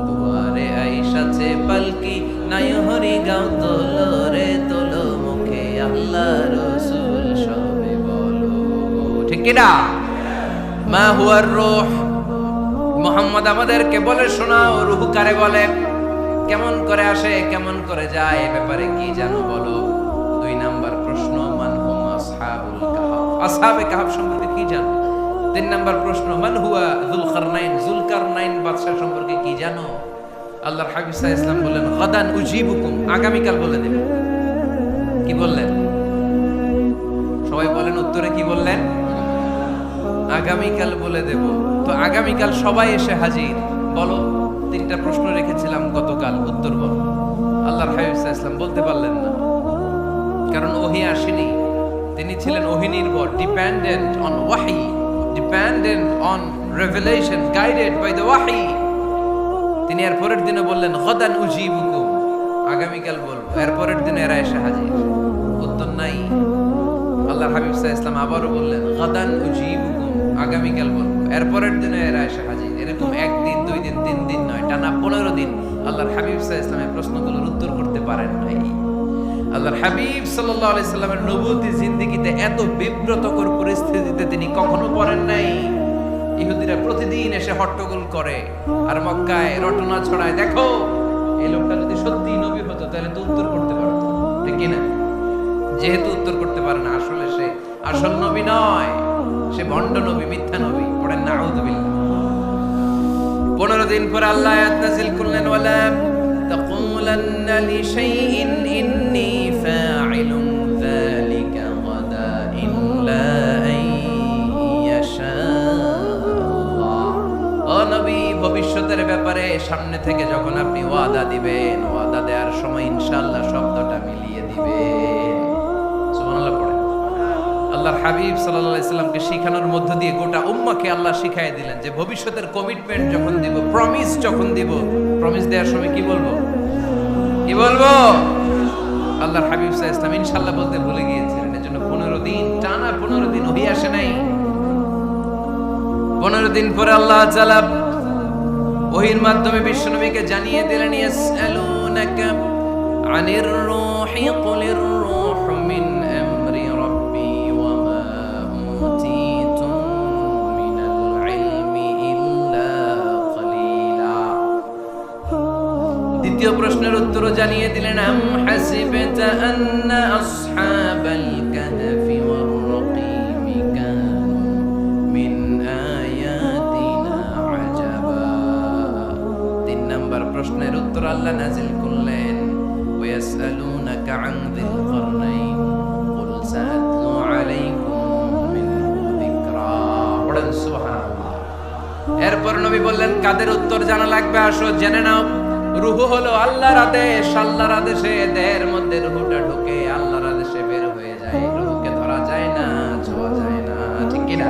দুয়ারে আইসাছে পালকি নাই হরি গাও তোলো রে তোলো মুখে আল্লাহ রাসূল সবে বলো, ঠিক কি না? মা হুয়ার রূহ, মুহাম্মদ আমাদেরকে বলে শোনাও রূহ কারে বলে, কেমন করে আসে, কেমন করে যায়, এ ব্যাপারে কি জানো বলো। দুই নাম্বার প্রশ্ন, মান হুম আসহাবুল কাহফ, আসহাবে কাহফ সম্পর্কে কি জানো? তিন নাম্বার প্রশ্ন, মান হুয়া যুলকারনাইন বাদশা সম্পর্কে কি জানো? আল্লাহর হাবিব সাল্লাল্লাহু আলাইহি ওয়াসাল্লাম বললেন, গাদান উজিবুকুম, আগামীকাল বলে দেব। কি বললেন? সবাই বলেন উত্তরে কি বললেন? আগামীকাল বলে দেব। তো আগামীকাল সবাই এসে হাজির। বলো, তিনটা প্রশ্ন রেখেছিলাম গতকাল, উত্তর বলো। আল্লাহর হাবিব সাল্লাল্লাহু আলাইহি ওয়াসাল্লাম বলতে পারলেন না, কারণ ওহী আসেনি। তিনি ছিলেন ওহী নির্ভর, dependent on wahi, dependent on revelation, guided by the wahi. তিনি এর পরের দিনে বললেন, গাদান উজিবুকুম, আগামীকাল বলবো। এর পরের দিনে এরা এসে হাজির, উত্তর নাই। আল্লাহর হাবিব সাল্লাল্লাহু আলাইহি ওয়াসাল্লাম আবারও বললেন, গাদান উজিবুকুম, আগামীকাল বলবো। এর পরের দিনে এরা এসে হাজির। এরকম একদিন, দুই দিন, তিন দিন নয়, টানা 15 দিন আল্লাহর হাবিব সাল্লাল্লাহু আলাইহি ওয়াসাল্লামের প্রশ্নগুলোর উত্তর করতে পারেন নাই। আল্লাহর হাবিব সাল্লাল্লাহু আলাইহি সাল্লামের নবুয়তী জিন্দেগিতে এত বিব্রতকর পরিস্থিতিতে তিনি কখনো পড়েন নাই। ইহুদিরা প্রতিদিন এসে হট্টগোল করে আর মক্কায় রটনা ছড়ায়, দেখো এই লোকটা যদি সত্যি নবী হতো তাহলে তো উত্তর করতে পারতো, ঠিক কি না? যেহেতু উত্তর করতে পারে না, আসলে সে আসল নবী নয়, সে ভণ্ড নবী, মিথ্যা নবী। পড়েন নাউযুবিল্লাহ। 15 দিন পর আল্লাহ আয়াত নাযিল করলেন, ওয়ালা তাকুলান্না লিশাইইন ইন্নী ফাইলুন যালিকা গাদা ইল্লা আইয়াশা আল্লাহ। ও নবী, ভবিষ্যতের ব্যাপারে সামনে থেকে যখন আপনি ওয়াদা দিবেন, ওয়াদা দেওয়ার সময় ইনশাআল্লাহ শব্দটা মিলিয়ে দিবেন। সুবহানাল্লাহ পড়েন। আল্লাহর হাবিব সাল্লাল্লাহু আলাইহি সাল্লামকে শিখানোর মধ্য দিয়ে গোটা উম্মাহকে আল্লাহ শিখাইয়ে দিলেন যে ভবিষ্যতের কমিটমেন্ট যখন দিব, প্রমিস যখন দিব, প্রমিস দেওয়ার সময় কি বলবো? কি বলবো? আল্লাহর হাবিব সাল্লাল্লাহু আলাইহি সাল্লাম ইনশাআল্লাহ বলতে ভুলে গিয়েছিলেন। এজন্য 15 দিন, টানা 15 দিন ওহী আসে নাই। 15 দিন পরে আল্লাহ তাআলা ওহীর মাধ্যমে বিশ্বনবীকে জানিয়ে দিলেন, ইয়াসআলুনাকা আনির রূহি কুলির রূহু মিন আমরি রাব্বি ওয়া মা উতীতুম মিনাল ইলমি ইল্লা কলিলা। দ্বিতীয় প্রশ্নের উত্তরও জানিয়ে দিলেন, আম হাসিবতা আন্না আসহাবাল কাহফি ওয়ার রাকিমি কানু মিন আয়াতিনা আজাবা। 3 নাম্বার প্রশ্নের উত্তর আল্লাহ নাযিল করলেন, ওয়ায়াসআলুনাকা আন যিল কারনাইন কুল সাআতলু আলাইকুম মিনহু যিকরা। নবী বললেন কাদের উত্তর জানা লাগবে, আসো জেনে নাও। রূহ হলো আল্লাহর আদেশ, আল্লাহর আদেশে দেহের মধ্যে রূহটা ঢুকে আল্লাহর আদেশে বের হয়ে যায়। রূহকে ধরা যায় না, ছোঁয়া যায় না, ঠিক কি না?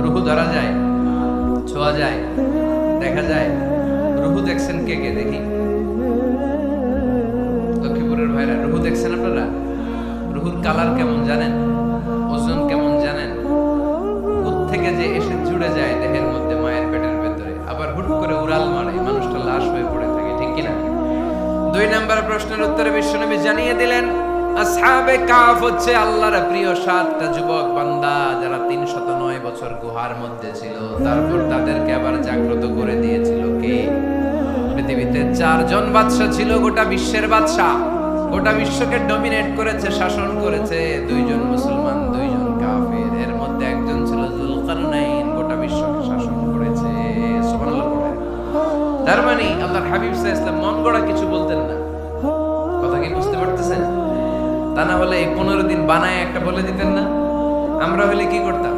রূহ ধরা যায়, ছোঁয়া যায়, দেখা যায়? রূহ দেখছেন কে কে? দেখি লক্ষ্মীপুরের ভাইরা, রূহ দেখছেন আপনারা? রূহুর কালার কেমন জানেন? ওজন কেমন জানেন? থেকে যে এসে জুড়ে যায় দেহের মধ্যে, মায়ের পেটের ভেতরে, আবার হুট করে উড়াল মারে, মানুষটা লাশ হয়ে পড়ে থাকে, ঠিক কিনা? 2 নম্বর প্রশ্নের উত্তরে বিশ্বনবী জানিয়ে দিলেন আসহাবে কাফ হচ্ছে আল্লাহর প্রিয় 7টা যুবক বান্দা যারা 309 বছর গুহার মধ্যে ছিল। তারপর তাদেরকে আবার জাগ্রত করে দিয়েছিল কে? পৃথিবীতে 4 জন বাদশা ছিল, গোটা বিশ্বের বাদশা, গোটা বিশ্বকে ডমিনেট করেছে, শাসন করেছে। 2 জন মুসলমান, 2 জন কাফের। এর মধ্যে একজন ছিল যুলকারনাইন, গোটা বিশ্বকে শাসন করেছে। সুবহানাল্লাহ পড়ে। তার মানে আল্লাহর হাবিব সাল্লাল্লাহু আলাইহি ওয়াসাল্লাম মন গড়া কিছু বলতেন না। কথা কি বুঝতে পারতেছেন? তা না হলে 15 দিন বানায় একটা বলে দিতেন না? আমরা হলে কি করতাম?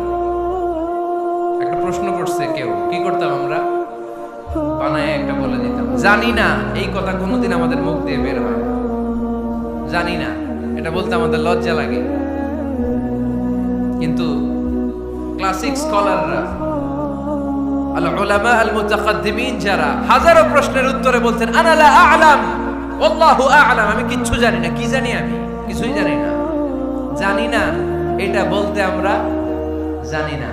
একটা প্রশ্ন করছে কেউ, কি করতাম আমরা? বানায় একটা বলে দিতাম। জানি না এই কথা কোনোদিন আমাদের মুখ দিয়ে বের হয় না। জানি না, এটা বলতে আমাদের লজ্জা লাগে। কিন্তু ক্লাসিক স্কলাররা, আল উলামা আল মুতাকাদ্দিমিন যারা হাজারো প্রশ্নের উত্তরে বলতেন আনা লা আ'লাম আল্লাহু আ'লাম, আমি কিচ্ছু জানি না। কি জানি? আমি কিছুই জানি না। জানি না এটা বলতে আমরা জানি না,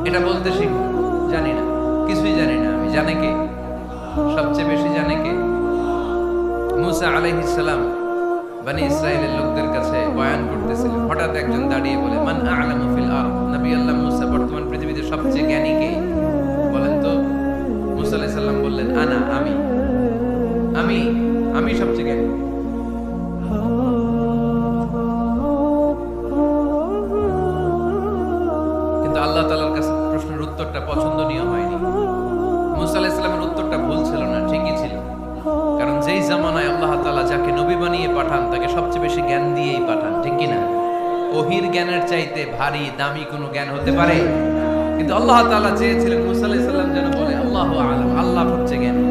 এটা বলতে শিখব। জানি না, কিছুই জানি না আমি। জানে কে? সবচেয়ে বেশি জানে কে? মুসা আলাইহিস সালাম বনি ইসরাইলের লোকদের কাছে বয়ান করতেছিলেন। হঠাৎ একজন দাঁড়িয়ে বলে মান আ'লামু ফিল আরদ, নবী আল্লাহ মুসা বর্তমান পৃথিবীতে সবচেয়ে জ্ঞানী কে বলেন তো? মুসা আলাইহিস সালাম বললেন আনা, আমি আমি আমি সবচেয়ে জ্ঞানী। কিন্তু আল্লাহ তাআলার কাছে প্রশ্নের উত্তরটা পছন্দনীয় হয়নি। মুসা আলাইহিস সালামের উত্তরটা ভুল ছিল না, ঠিকই ছিল। কারণ যেই জামানায় আল্লাহ তাআলা যাকে নবী বানিয়ে পাঠান তাকে সবচেয়ে বেশি জ্ঞান দিয়েই পাঠান, ঠিক কি না? ওহির জ্ঞানের চাইতে ভারী দামি কোনো জ্ঞান হতে পারে? কিন্তু আল্লাহ তাআলা চেয়েছিলেন মুসা আলাইহিস সালাম যেন বলে আল্লাহু আ'লাম, আল্লাহ সবচেয়ে জ্ঞানী।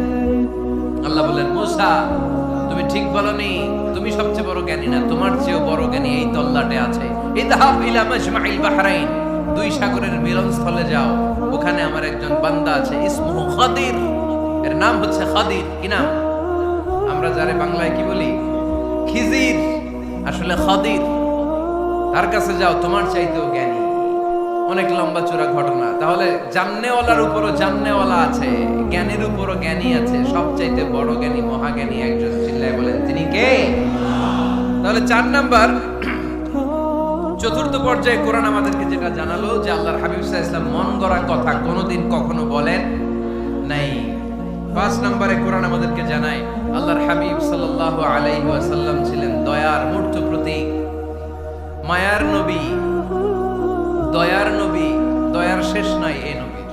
আল্লাহ বললেন মুসা তুমি ঠিক বলনি, তুমি সবচেয়ে বড় জ্ঞানী না, তোমার চেয়েও বড় জ্ঞানী এই তল্লাটে আছে। ইযহাব ইলা মাজমাইল বাহরাইন, 2 সাগরের মিলনস্থলে যাও, ওখানে আমার একজন বান্দা আছে, ইসমুহু খাদির, এর নাম হচ্ছে খাদির। কি নাম? আমরা যারে বাংলায় কি বলি? খিজির, আসলে খাদির। তার কাছে যাও, তোমার চাইতেও জ্ঞানী। অনেক লম্বা চূড়া ঘটনা। তাহলে জান্নেওয়ালার উপরও জান্নেওয়ালা আছে, জ্ঞানের উপরও জ্ঞানী আছে। সবচাইতে বড় জ্ঞানী, মহাজ্ঞানী একজন, চিল্লায় বলেন তিনি কে? তাহলে 4 নাম্বার, চতুর্থ পর্যায়ে কোরআন আমাদেরকে যেটা জানালো যে আল্লাহর হাবিব সাল্লাল্লাহু আলাইহি ওয়াসাল্লাম মন গড়া কথা কোনোদিন কখনো বলেন নাই। 5 নম্বরে কোরআন আমাদেরকে জানায় আল্লাহর হাবিব সাল্লাল্লাহু আলাইহি ওয়াসাল্লাম ছিলেন দয়ার মূর্ত প্রতীক, মায়ার নবী, দয়ার নবী। দয়ার শেষ নাই এই নবীর।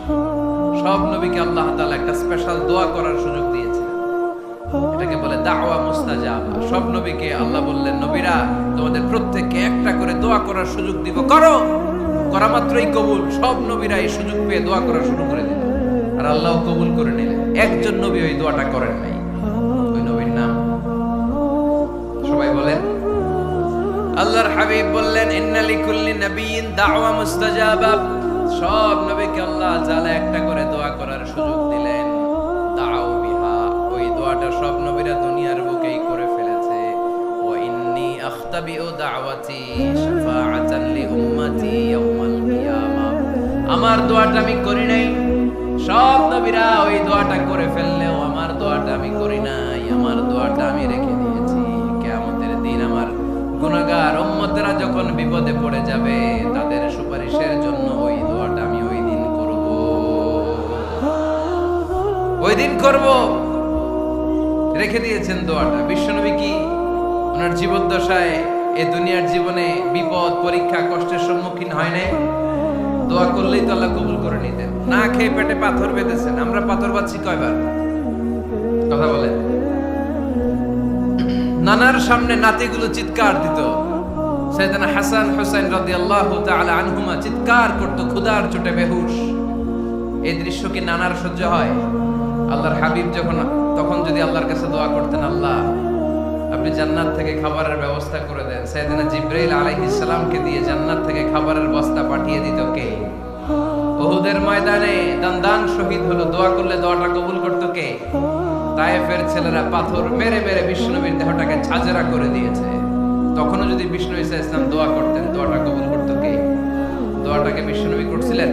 সব নবীকে আল্লাহ তাআলা একটা স্পেশাল দোয়া করার সুযোগ দিয়েছেন, এটাকে বলে দাওয়া মুস্তাজাবা। সব নবীকে আল্লাহ বললেন নবীরা তোমাদের প্রত্যেককে একটা করে দোয়া করার সুযোগ দিব, করো। করা মাত্রই কবুল। সব নবীরা এই সুযোগ পেয়ে দোয়া করা শুরু করে দিল, আর আল্লাহ কবুল করে নিলেন। একজন নবী ওই দোয়াটা করেন নাই। ওই নবীর নাম সবাই বলেন। আল্লাহর হাবিব বললেন ইন্না লিকুল্লি নাবিয়্যিন দাওয়া মুস্তাজাবা। সব নবীকে আল্লাহ তাআলা একটা করে দোয়া করার সুযোগ দিলেন। দাও বিহা, ওই দোয়াটা সব নবীরা দুনিয়ার বুকেই করে ফেলেছে। ওয়া ইন্নী আখতাবিউ দাওয়াতি শাফাআতান লি উম্মতি ইয়াউমাল কিয়ামা। আমার দোয়াটা আমি করি নাই, সব নবীরা ওই দোয়াটা করে ফেললেও আমার দোয়াটা আমি করি নাই। আমার দোয়াটা আমি রেখে দিয়েছি। কিয়ামতের দিন আমার গুনাহগার উম্মতেরা যখন বিপদে পড়ে যাবে তাদের সুপারিশের জন্য ওই দোয়াটা আমি ওই দিন করব, ওই দিন করব। রেখে দিয়েছেন দোয়াটা। বিশ্বনবী কি ওনার জীবদ্দশায় এই দুনিয়ার জীবনে বিপদ, পরীক্ষা, কষ্টের সম্মুখীন হয় নাই? দোয়া করলেই তো আল্লাহ কবুল করে নিতেন। না খেয়ে পেটে পাথর বেঁধেছেন। আমরা পাথর বাঁধছি কয়বার? কথা বলেন। নানার সামনে নাতিগুলো চিৎকার দিত। সাইয়েদনা হাসান হুসাইন রাদিয়াল্লাহু তাআলা আনহুমা চিৎকার করত, ক্ষুধার চোটে বেহুশ। এই দৃশ্য কি নানার সহ্য হয়? আল্লাহর হাবিব তখন যদি আল্লাহর কাছে দোয়া করতেন, আল্লাহ আপনি জান্নাত থেকে খাবারের ব্যবস্থা করে দেন, সাইয়েদনা জিবরাইল আলাইহিস সালামকে দিয়ে জান্নাত থেকে খাবারের বস্তা পাঠিয়ে দিত কে? উহুদের ময়দানে দান শহীদ হলো, দোয়া করলে দোয়াটা কবুল করতো কে? তায়েফের ছেলেরা পাথর মেরে মেরে বিষ্ণুনবীর দেহটাকে ঝাঁঝরা করে দিয়েছে। তখনও যদি বিষ্ণু ঈসা ইসলাম দোয়া করতেন, দোয়াটা কবুল করতো কে? দোয়াটাকে বিষ্ণুনবী করছিলেন?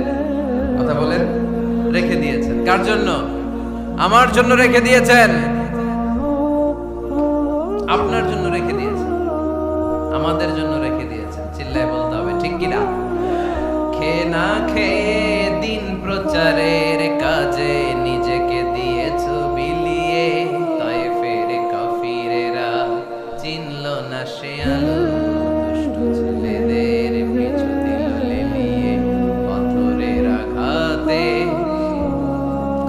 কথা বলেন। রেখে দিয়েছেন কার জন্য? আমার জন্য রেখে দিয়েছেন, আপনার জন্য রেখে দিয়েছেন, আমাদের জন্য রেখে দিয়েছেন। চিল্লায় বলতে হবে ঠিক কিনা? খেয়ে না খেয়ে দিন প্রচারের কাজে নিজেকে দিয়েছ বিলিয়ে, তায়েফের কাফিরেরা চিনল না সে আলো, দুষ্ট ছেলেদের পিছু দিল লেলিয়ে, পাথরের আঘাতে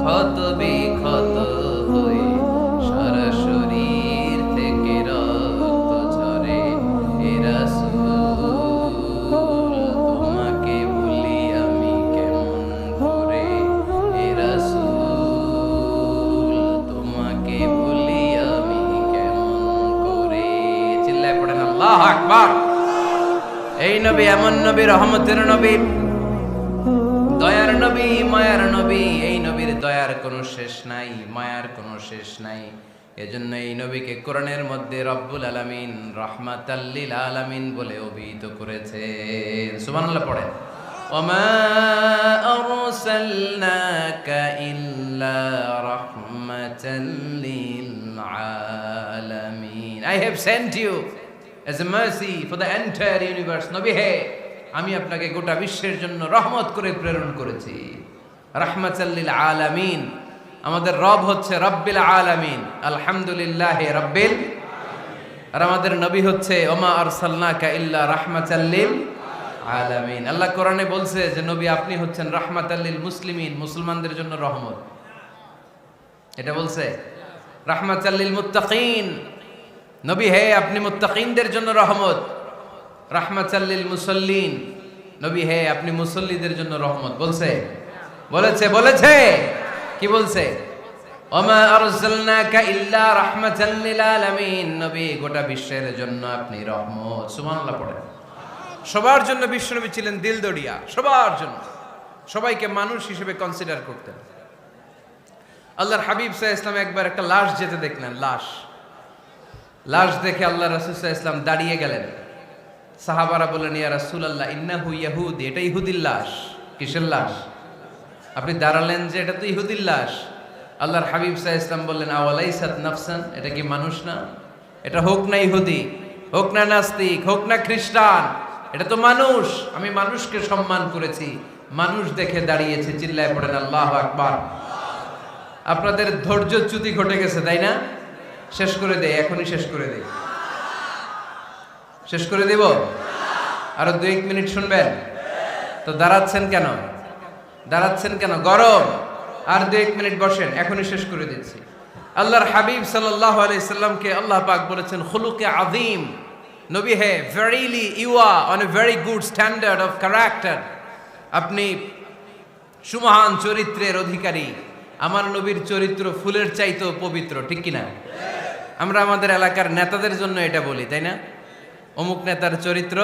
ক্ষত বিক্ষত হয়ে সারা শরীর থেকে রক্ত ঝরে। হে রাসূল তোমাকে ভুলি আমি কেমন করে, হে রাসূল তোমাকে ভুলি আমি কেমন করে। চিল্লায় পড়েন আল্লাহু আকবার। এই নবী এমন নবী, রহমতের নবী, দয়ার নবী, মায়ার নবী। এই নবীর দয়ার কোনো শেষ নাই, মায়ার কোনো শেষ নাই। এজন্য এই নবীকে কোরআনের মধ্যে রব্বুল আলামিন রাহমাতাল লিল আলামিন বলে অভিহিত করেছে। সুবহানাল্লাহ পড়েন। ওমা আরসালনাকা ইল্লা রাহমাতাল লিল আলামিন। I have sent you as a mercy for the entire universe. নবী হে, আমি আপনাকে গোটা বিশ্বের জন্য রহমত করে প্রেরণ করেছি। রাহমাতাল লিল আলামিন। আমাদের রব হচ্ছে রব্বিল আলামিন, আলহামদুলিল্লাহি রাব্বিল। আর আমাদের নবী হচ্ছে ওমা আরসালনাকা ইল্লা রাহমাতাল লিল আলামিন। আল্লাহ কোরআনে বলছে যে নবী আপনি হচ্ছেন রাহমাতাল লিল মুসলিমিন, মুসলমানদের জন্য রহমত। এটা বলছে রাহমাতাল লিল মুত্তাকিন। নবী হে আপনি মুত্তাকিনদের জন্য রহমত। রাহমাতাল লিল মুসাল্লিন। নবী হে আপনি মুসল্লিদের জন্য রহমত। বলছে বলেছে কি বলছে? ওমা আরসালনাকা ইল্লা রাহমাতাল লিল আলামিন। নবী গোটা বিশ্বের জন্য আপনি রহমত। সুবহানাল্লাহ পড়েন। সবার জন্য বিশ্বনবী ছিলেন দিলদরিয়া, সবার জন্য, সবাইকে মানুষ হিসেবে কনসিডার করতেন। আল্লাহর হাবিব সাল্লাল্লাহু আলাইহি ওয়াসাল্লাম একবার একটা লাশ যেতে দেখলেন, লাশ দেখে আল্লাহ রাসূল সাল্লাল্লাহু আলাইহি ওয়াসাল্লাম দাঁড়িয়ে গেলেন। সাহাবারা বললেন ইয়া রাসূলুল্লাহ ইন্নাহু ইয়াহুদি, এটা ইহুদির লাশ। কিসের লাশ? আপনি দাঁড়ালেন যে এটা তো ইহুদির লাশ। আল্লাহর হাবিব সাল্লাল্লাহু আলাইহি ওয়াসাল্লাম বললেন আওয়ালাইসাত নাফসান, এটা কি মানুষ না? এটা হোক না ইহুদি, হোক না নাস্তিক, হোক না খ্রিস্টান, এটা তো মানুষ। আমি মানুষকে সম্মান করেছি, মানুষ দেখে দাঁড়িয়েছে। চিল্লায় পড়েন আল্লাহু আকবার। আপনাদের ধৈর্যচ্যুতি ঘটে গেছে তাই না? শেষ করে দেই, এখনই শেষ করে দেই। শেষ করে দেব? আরো 2-1 মিনিট শুনবেন তো? দাঁড়াচ্ছেন কেন? গরম। আর 2-1 মিনিট বসেন, এখনই শেষ করে দিচ্ছি। আল্লাহর হাবিব সাল্লাল্লাহু আলাইহি সাল্লামকে আল্লাহ পাক বলেছেন খুলুকে আযীম। নবী হে, verily you are on a very good standard of character. আপনি সুমহান চরিত্রের অধিকারী। আমার নবীর চরিত্র ফুলের চাইতেও পবিত্র, ঠিক কিনা? আমরা আমাদের এলাকার নেতাদের জন্য এটা বলি, তাই না? অমুক নেতার চরিত্র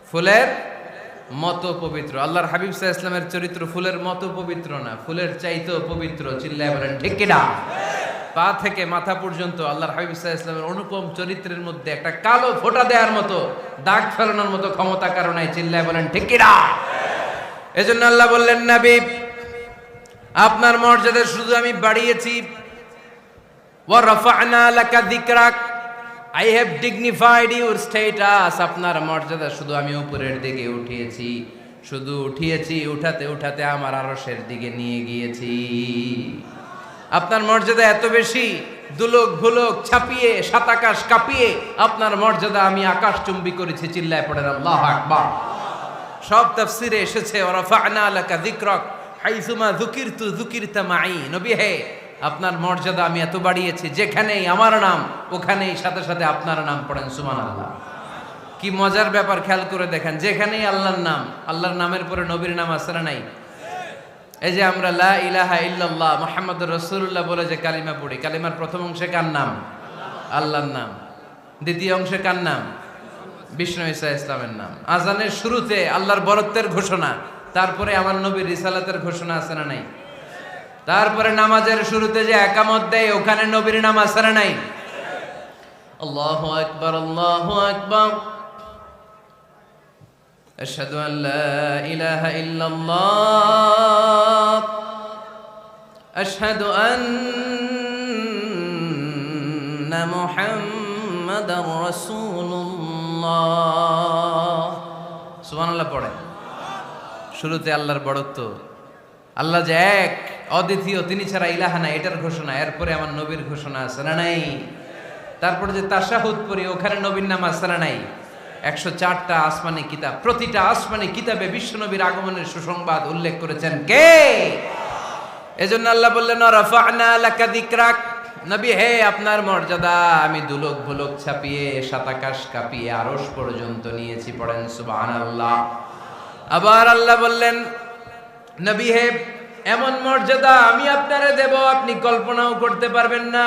ফুলের মতো পবিত্র। আল্লাহর হাবিব সাল্লাল্লাহু আলাইহি ওয়াসাল্লামের চরিত্র ফুলের মতো পবিত্র না, ফুলের চাইতেও পবিত্র। চিল্লায় বলেন ঠিক কিনা? পা থেকে মাথা পর্যন্ত আল্লাহর হাবিব সাল্লাল্লাহু আলাইহি ওয়াসাল্লামের অনুপম চরিত্রের মধ্যে একটা কালো ফোঁটা দেওয়ার মতো, দাগ ফেলানোর মতো ক্ষমতা কারণ নাই। চিল্লায় বলেন ঠিক কিনা? এজন্য আল্লাহ বললেন নবী আপনার মর্যাদা শুধু আমি বাড়িয়েছি, ওয়া রাফা'না লাকা যিকরাক, I have dignified your status. আপনার মর্যাদা শুধু আমি উপরের দিকে উঠিয়েছি, শুধু উঠিয়েছি, উঠাতে উঠাতে আমার আরশের দিকে নিয়ে গিয়েছি। আপনার মর্যাদা এত বেশি, দুলক ভুলক ছাপিয়ে, সাত আকাশ কাঁপিয়ে আপনার মর্যাদা আমি আকাশচুম্বী করেছি। চিল্লায় পড়েন আল্লাহু আকবার। সব তাফসীরে এসেছে ওয়া রাফা'না লাকা যিকরাক হাইসুমা যুকিরতু যুকিরতা মাই। নবী হে, আপনার মর্যাদা আমি এত বাড়িয়েছি, যেখানেই আমার নাম ওখানেই সাথে সাথে আপনার নাম পড়েন। সুবহানাল্লাহ। কি মজার ব্যাপার, খেয়াল করে দেখেন, যেখানেই আল্লাহর নাম, আল্লাহর নামের পরে নবীর নাম আছে না নাই? এই যে আমরা লা ইলাহা ইল্লাল্লাহ মুহাম্মাদুর রাসূলুল্লাহ বলে যে কালিমা পড়ি, কালিমার প্রথম অংশে কার নাম? আল্লাহর নাম। দ্বিতীয় অংশে কার নাম? বিষ্ণু ঈসা ইসলামের নাম। আজানের শুরুতে আল্লাহর বরত্বের ঘোষণা, তারপরে আমার নবীর রিসালাতের ঘোষণা আছে না নাই? তারপরে নামাজের শুরুতে যে একামত দেয় ওখানে নবীর নাম আছে না নাই? আল্লাহু আকবার, আল্লাহু আকবার, আশহাদু আল লা ইলাহা ইল্লাল্লাহ, আশহাদু আন্না মুহাম্মাদার রাসূলুল্লাহ। সুবহানাল্লাহ পড়ে। শুরুতে আল্লাহর বড়ত্ব, আল্লাহ যে এক অদ্বিতীয়, তিনি ছাড়া ইলাহা নাই, এটার ঘোষণা। এরপরে আমার নবীর ঘোষণা আছে না নাই? তারপরে যে তাশাহুদ পড়ি ওখানে নবীর নাম আছে না নাই? 104টা আসমানি কিতাব, প্রতিটা আসমানি কিতাবে বিশ্ব নবীর আগমনের সুসংবাদ উল্লেখ করেছেন কে? এজন্য আল্লাহ বললেন রাফা'না লাকা যিকরাক, নবী হে আপনার মর্যাদা আমি দুলক ভুলক ছাপিয়ে সাত আকাশ কাঁপিয়ে আরশ পর্যন্ত নিয়েছি। পড়েন সুবহানাল্লাহ। আবার আল্লাহ বললেন নবী হে এমন মর্যাদা আমি আপনারে দেব আপনি কল্পনাও করতে পারবেন না।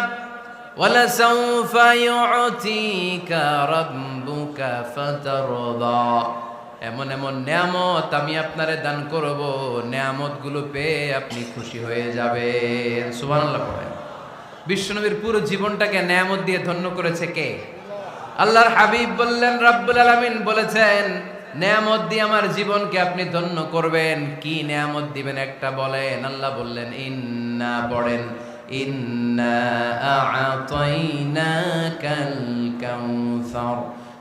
ওয়ালা সাউফা ইউতিকা রাব্বুকা ফাতারদা, এমন এমন নিয়ামত আমি আপনারে দান করব, নিয়ামতগুলো পেয়ে আপনি খুশি হয়ে যাবেন। সুবহানাল্লাহ পড়েন। বিশ্বনবীর পুরো জীবনটাকে নিয়ামত দিয়ে ধন্য করেছে কে? আল্লাহর হাবিব বললেন, রব্বুল আলামিন বলেছেন নিয়ামত দিয়ে আমার জীবনকে আপনি ধন্য করবেন। কি নিয়ামত দিবেন একটা বলেন। আল্লাহ বললেন ইন্না, পড়েন ইন্না আ'তাইনাকাল কাউসার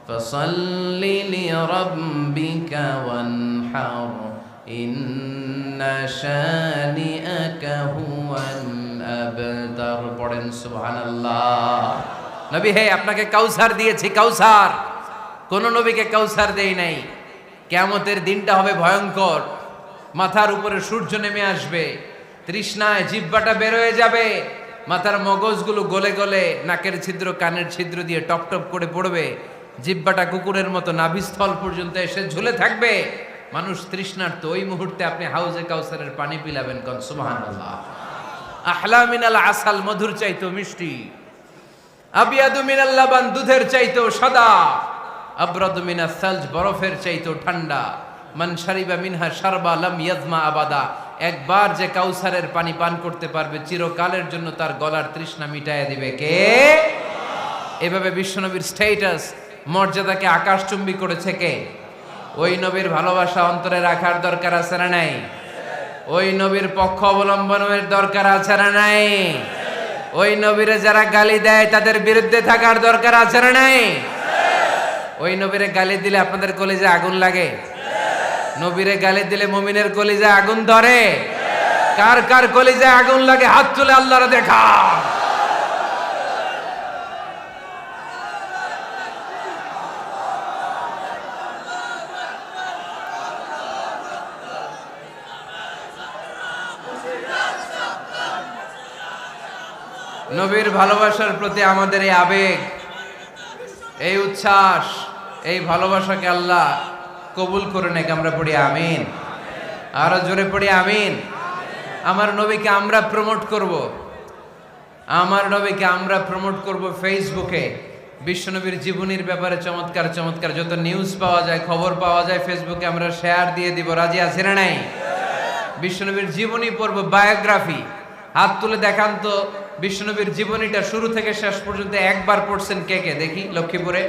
ফাসাল্লি লিরাব্বিকা ওয়ানহার ইন্না শানিআকা হুয়াল আবতার। পড়েন সুবহানাল্লাহ। নবী হে আপনাকে কাউসার দিয়েছি, কাউসার। কোন নবীকে কাউসার দেই নাই। কিয়ামতের দিনটা হবে ভয়ঙ্কর, মাথার উপরে সূর্য নেমে আসবে, তৃষ্ণায় জিহ্বাটা বের হয়ে যাবে, মাথার মগজগুলো গলে গলে নাকের ছিদ্র কানের ছিদ্র দিয়ে টপ টপ করে পড়বে, জিহ্বাটা কুকুরের মতো নাভিস্থল পর্যন্ত এসে ঝুলে থাকবে। মানুষ তৃষ্ণার্ত, ওই মুহূর্তে আপনি হাউজে কাউসারের পানি পিলাবেন। কোন সুবহানাল্লাহ। আহলা মিনাল আসাল, মধুর চাইতো মিষ্টি, আবিয়াদু মিনাল লাবান, দুধের চাইতো সাদা, আবরাদু মিনাস সালজ, বরফের চাইতো ঠান্ডা, মান শারিবা মিনহা শারবা লাম ইয়াজমা আবাদা, একবার যে কাউসারের পানি পান করতে পারবে চিরকালের জন্য তার গলার তৃষ্ণা মিটাইয়া দিবে কে? এভাবে বিশ্বনবীর স্ট্যাটাস মর্যাদাকে আকাশচুম্বী করেছে কে? ওই নবীর ভালোবাসা অন্তরে রাখার দরকার আছে না নাই? ওই নবীর পক্ষ অবলম্বনের দরকার আছে না নাই? ওই নবীরে যারা গালি দেয় তাদের বিরুদ্ধে থাকার দরকার আছে না নাই? ওই নবীরে গালি দিলে আপনাদের কলিজায় আগুন লাগে? নবীরে গালি দিলে মুমিনের কলিজায় আগুন ধরে? কার কার কলিজায় আগুন লাগে হাত তুলে আল্লাহরে দেখা। নবীর ভালোবাসার প্রতি আমাদের এই আবেগ, এই উচ্ছ্বাস, এই ভালোবাসাকে আল্লাহ কবুল করে নেক। আমরা পড়ি আমিন। আরো জোরে পড়ি আমিন। আমার নবীকে আমরা প্রমোট করব, আমার নবীকে আমরা প্রমোট করব ফেসবুকে। বিশ্বনবীর জীবনীর ব্যাপারে চমৎকার চমৎকার যত নিউজ পাওয়া যায়, খবর পাওয়া যায়, ফেসবুকে আমরা শেয়ার দিয়ে দিব। রাজি আছে না নাই? বিশ্বনবীর জীবনী পড়ব, বায়োগ্রাফি। হাত তুলে দেখান তো বিশ্বনবীর জীবনীটা শুরু থেকে শেষ পর্যন্ত একবার পড়ছেন কে কে, দেখি লক্ষ্মীপুরে।